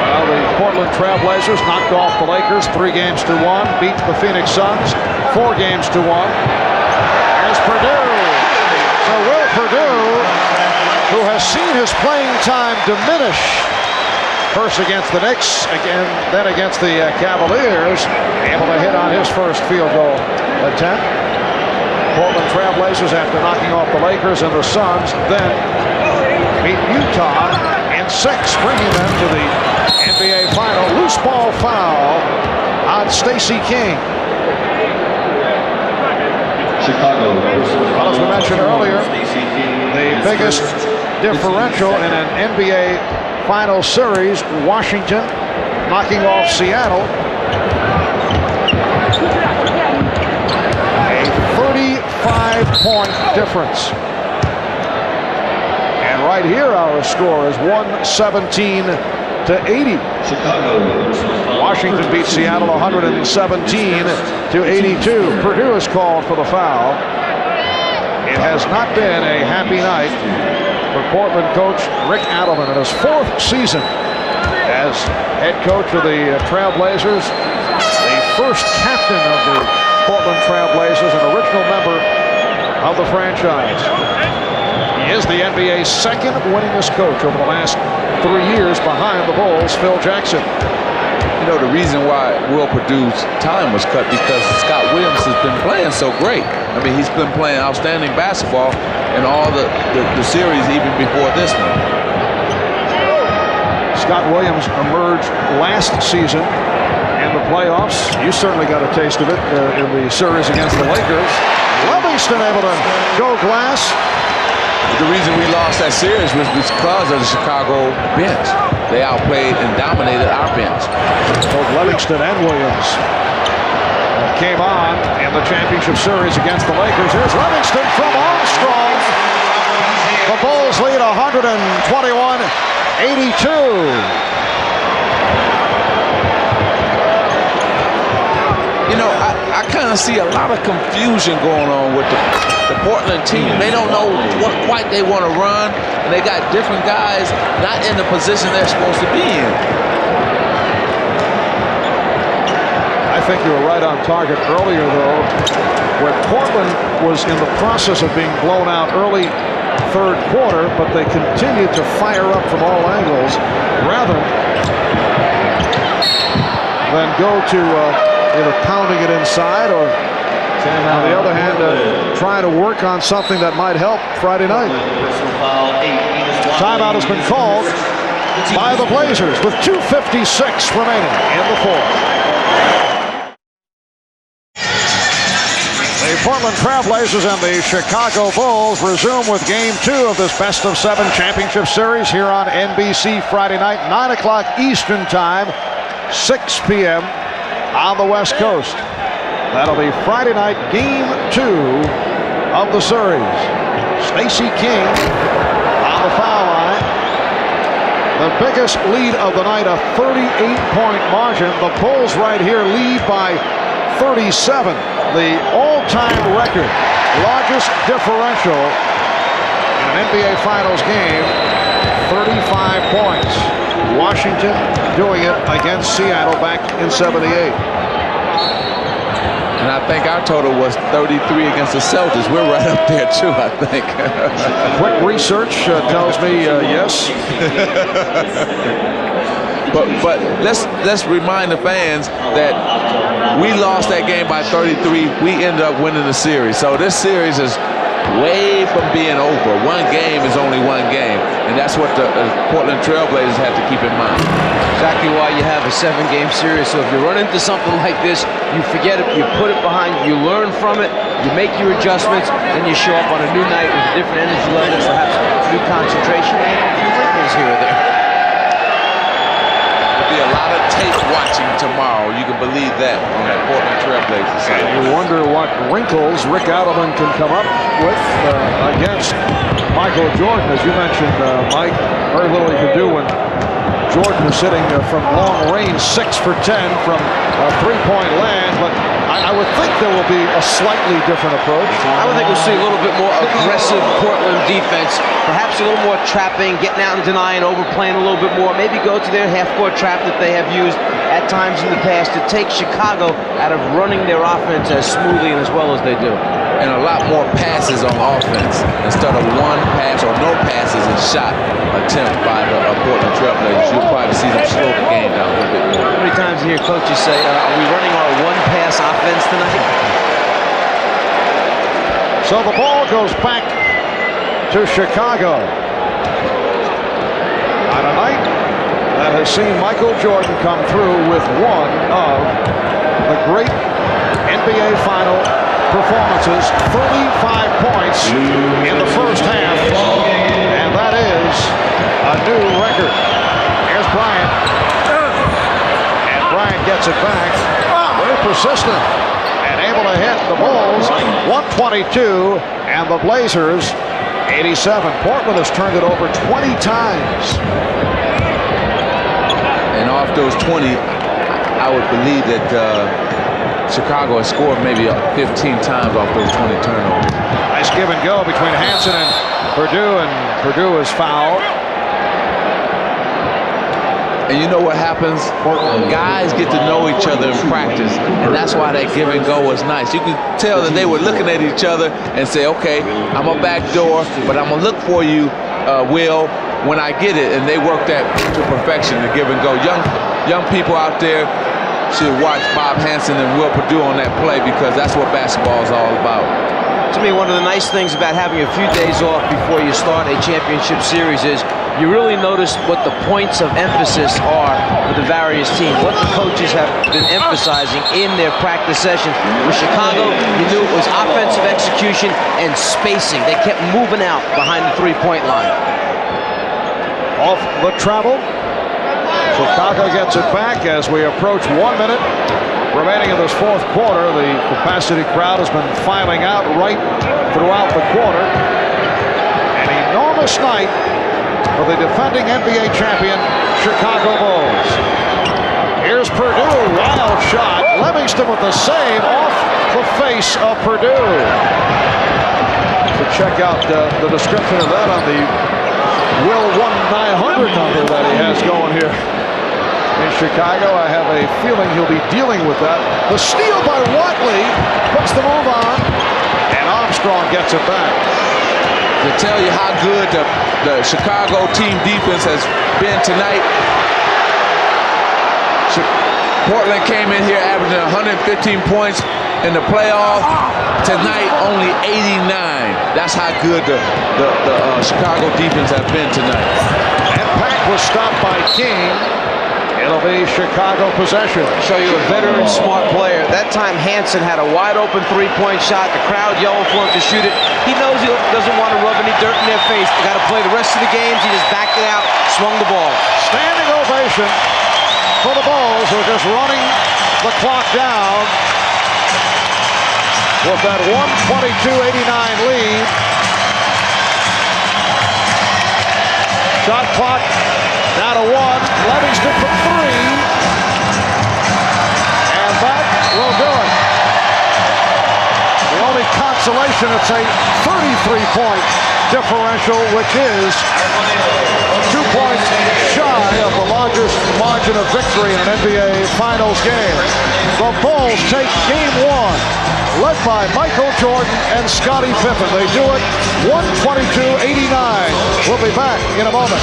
Well, the Portland Trailblazers knocked off the Lakers 3-1, beat the Phoenix Suns 4-1. There's Purdue. So Will Purdue, who has seen his playing time diminish, first against the Knicks, then against the Cavaliers, able to hit on his first field goal attempt. Portland Trailblazers, after knocking off the Lakers and the Suns, then beat Utah in 6, bringing them to the NBA Final. Loose ball foul on Stacey King. Chicago. Well, as we mentioned earlier, the biggest differential in an NBA Final Series, Washington knocking off Seattle. A 35-point difference. And right here, our score is 117-80. Washington beat Seattle 117-82. Purdue is called for the foul. It has not been a happy night for Portland coach Rick Adelman in his 4th season as head coach of the Trailblazers, the first captain of the Portland Trailblazers, an original member of the franchise. He is the NBA's 2nd winningest coach over the last 3 years, behind the Bulls' Phil Jackson. You know, the reason why Will Purdue's time was cut because Scott Williams has been playing so great. I mean, he's been playing outstanding basketball in all the series even before this one. Scott Williams emerged last season in the playoffs. You certainly got a taste of it in the series against the Lakers. Livingston able to go glass. The reason we lost that series was because of the Chicago bench. They outplayed and dominated our bench. Both Livingston and Williams came on in the championship series against the Lakers. Here's Livingston from Armstrong. The Bulls lead 121-82. You know, I kind of see a lot of confusion going on with the Portland team. They don't know what quite they want to run, and they got different guys not in the position they're supposed to be in. I think you were right on target earlier, though, where Portland was in the process of being blown out early 3rd quarter, but they continued to fire up from all angles rather than go to either pounding it inside or, on the other hand, trying to work on something that might help Friday night. Timeout has been called by the Blazers with 2:56 remaining in the 4th. The Portland Trailblazers and the Chicago Bulls resume with Game 2 of this best-of-7 championship series here on NBC Friday night, 9 o'clock Eastern Time, 6 p.m. on the West Coast. That'll be Friday night, Game 2 of the series. Stacey King on the foul line. The biggest lead of the night, a 38-point margin. The Bulls right here lead by 37, the all-time record, largest differential in an NBA Finals game, 35 points. Washington doing it against Seattle back in '78. And I think our total was 33 against the Celtics. We're right up there too, I think. Quick research tells me yes. But let's remind the fans that we lost that game by 33. We ended up winning the series. So this series is way from being over. One game is only one game, and that's what the Portland Trailblazers have to keep in mind. Exactly why you have a 7-game series. So if you run into something like this, you forget it, you put it behind you, you learn from it, you make your adjustments, then you show up on a new night with a different energy level, perhaps new concentration, and a few wrinkles here or there. There'll be a lot of tape watching tomorrow. You can believe that on that Portland Trailblazers side. You wonder what wrinkles Rick Adelman can come up with against Michael Jordan. As you mentioned, Mike, very little he could do when Jordan is sitting from long range, 6 for 10 from a three-point land, but I would think there will be a slightly different approach. I would think we'll see a little bit more aggressive Portland defense, perhaps a little more trapping, getting out and denying, overplaying a little bit more, maybe go to their half-court trap that they have used at times in the past to take Chicago out of running their offense as smoothly and as well as they do. And a lot more passes on offense instead of one pass or no passes and shot attempt by the Portland Trailblazers. You'll probably see them slow the game down a little bit more. How many times do you hear coaches say, are we running our one-pass offense tonight? So the ball goes back to Chicago. On a night that has seen Michael Jordan come through with one of the great NBA final performances, 35 points in the first half, and that is a new record. Here's Bryant, and Bryant gets it back, very persistent, and able to hit the Bulls, 122, and the Blazers, 87. Portland has turned it over 20 times. And off those 20, I would believe that Chicago has scored maybe 15 times off those 20 turnovers. Nice give and go between Hansen and Purdue is fouled. And you know what happens? Guys get to know each other in practice, and that's why that give and go was nice. You can tell that they were looking at each other and say, okay, I'm a back door, but I'm going to look for you, Will, when I get it. And they work that to perfection, the give and go. Young people out there should watch Bob Hansen and Will Purdue on that play, because that's what basketball is all about. To me, one of the nice things about having a few days off before you start a championship series is you really notice what the points of emphasis are for the various teams, what the coaches have been emphasizing in their practice sessions. With Chicago, you knew it was offensive execution and spacing. They kept moving out behind the three-point line. Off the travel. Chicago gets it back as we approach 1 minute remaining in this fourth quarter. The capacity crowd has been filing out right throughout the quarter. An enormous night for the defending NBA champion Chicago Bulls. Here's Purdue, wild shot. Livingston with the save off the face of Purdue. To check out the description of that on the Will 1-900 number that he has going here in Chicago. I have a feeling he'll be dealing with that. The steal by Watley puts the move on, and Armstrong gets it back. To tell you how good the Chicago team defense has been tonight, Portland came in here averaging 115 points in the playoff. Tonight, only 89. That's how good the Chicago defense has been tonight. And Pack was stopped by King. It'll be Chicago possession. Show you a veteran, smart player. That time, Hansen had a wide-open three-point shot. The crowd yelling for him to shoot it. He knows he doesn't want to rub any dirt in their face. They got to play the rest of the games. He just backed it out, swung the ball. Standing ovation for the Bulls, who are just running the clock down with that 122-89 lead. Shot clock down to 1. Livingston from 3. And that will do it. The only consolation, it's a 33-point differential, which is 2 points shy of the largest margin of victory in an NBA Finals game. The Bulls take Game 1, led by Michael Jordan and Scottie Pippen. They do it 122-89. We'll be back in a moment.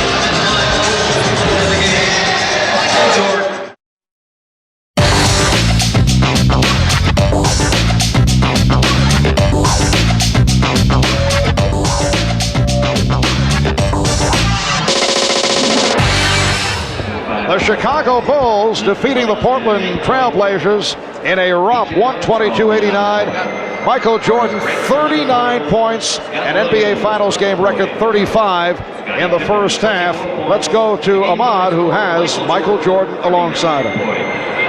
Chicago Bulls defeating the Portland Trailblazers in a romp, 122-89. Michael Jordan, 39 points, an NBA Finals game record 35 in the first half. Let's go to Ahmad, who has Michael Jordan alongside him.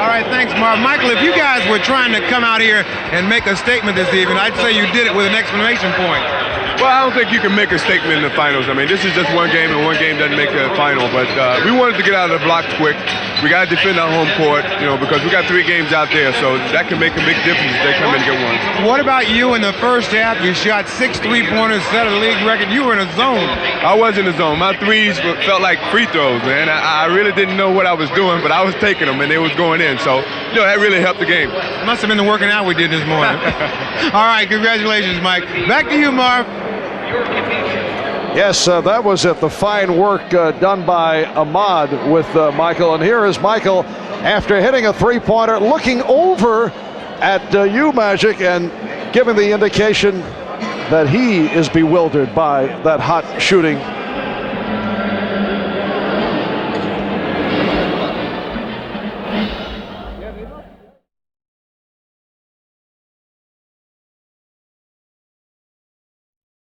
All right, thanks, Marv. Michael, if you guys were trying to come out here and make a statement this evening, I'd say you did it with an exclamation point. Well, I don't think you can make a statement in the finals. I mean, this is just one game, and one game doesn't make a final. But we wanted to get out of the blocks quick. We got to defend our home court, because we got 3 games out there, so that can make a big difference if they come in and get one. What about you in the first half? You shot 6 3-pointers, set a league record. You were in a zone. I was in the zone. My threes felt like free throws, man. I really didn't know what I was doing, but I was taking them, and they was going in. So, that really helped the game. Must have been the working out we did this morning. All right, congratulations, Mike. Back to you, Marv. Yes, that was it. The fine work done by Ahmad with Michael. And here is Michael, after hitting a three-pointer, looking over at you, Magic, and giving the indication that he is bewildered by that hot shooting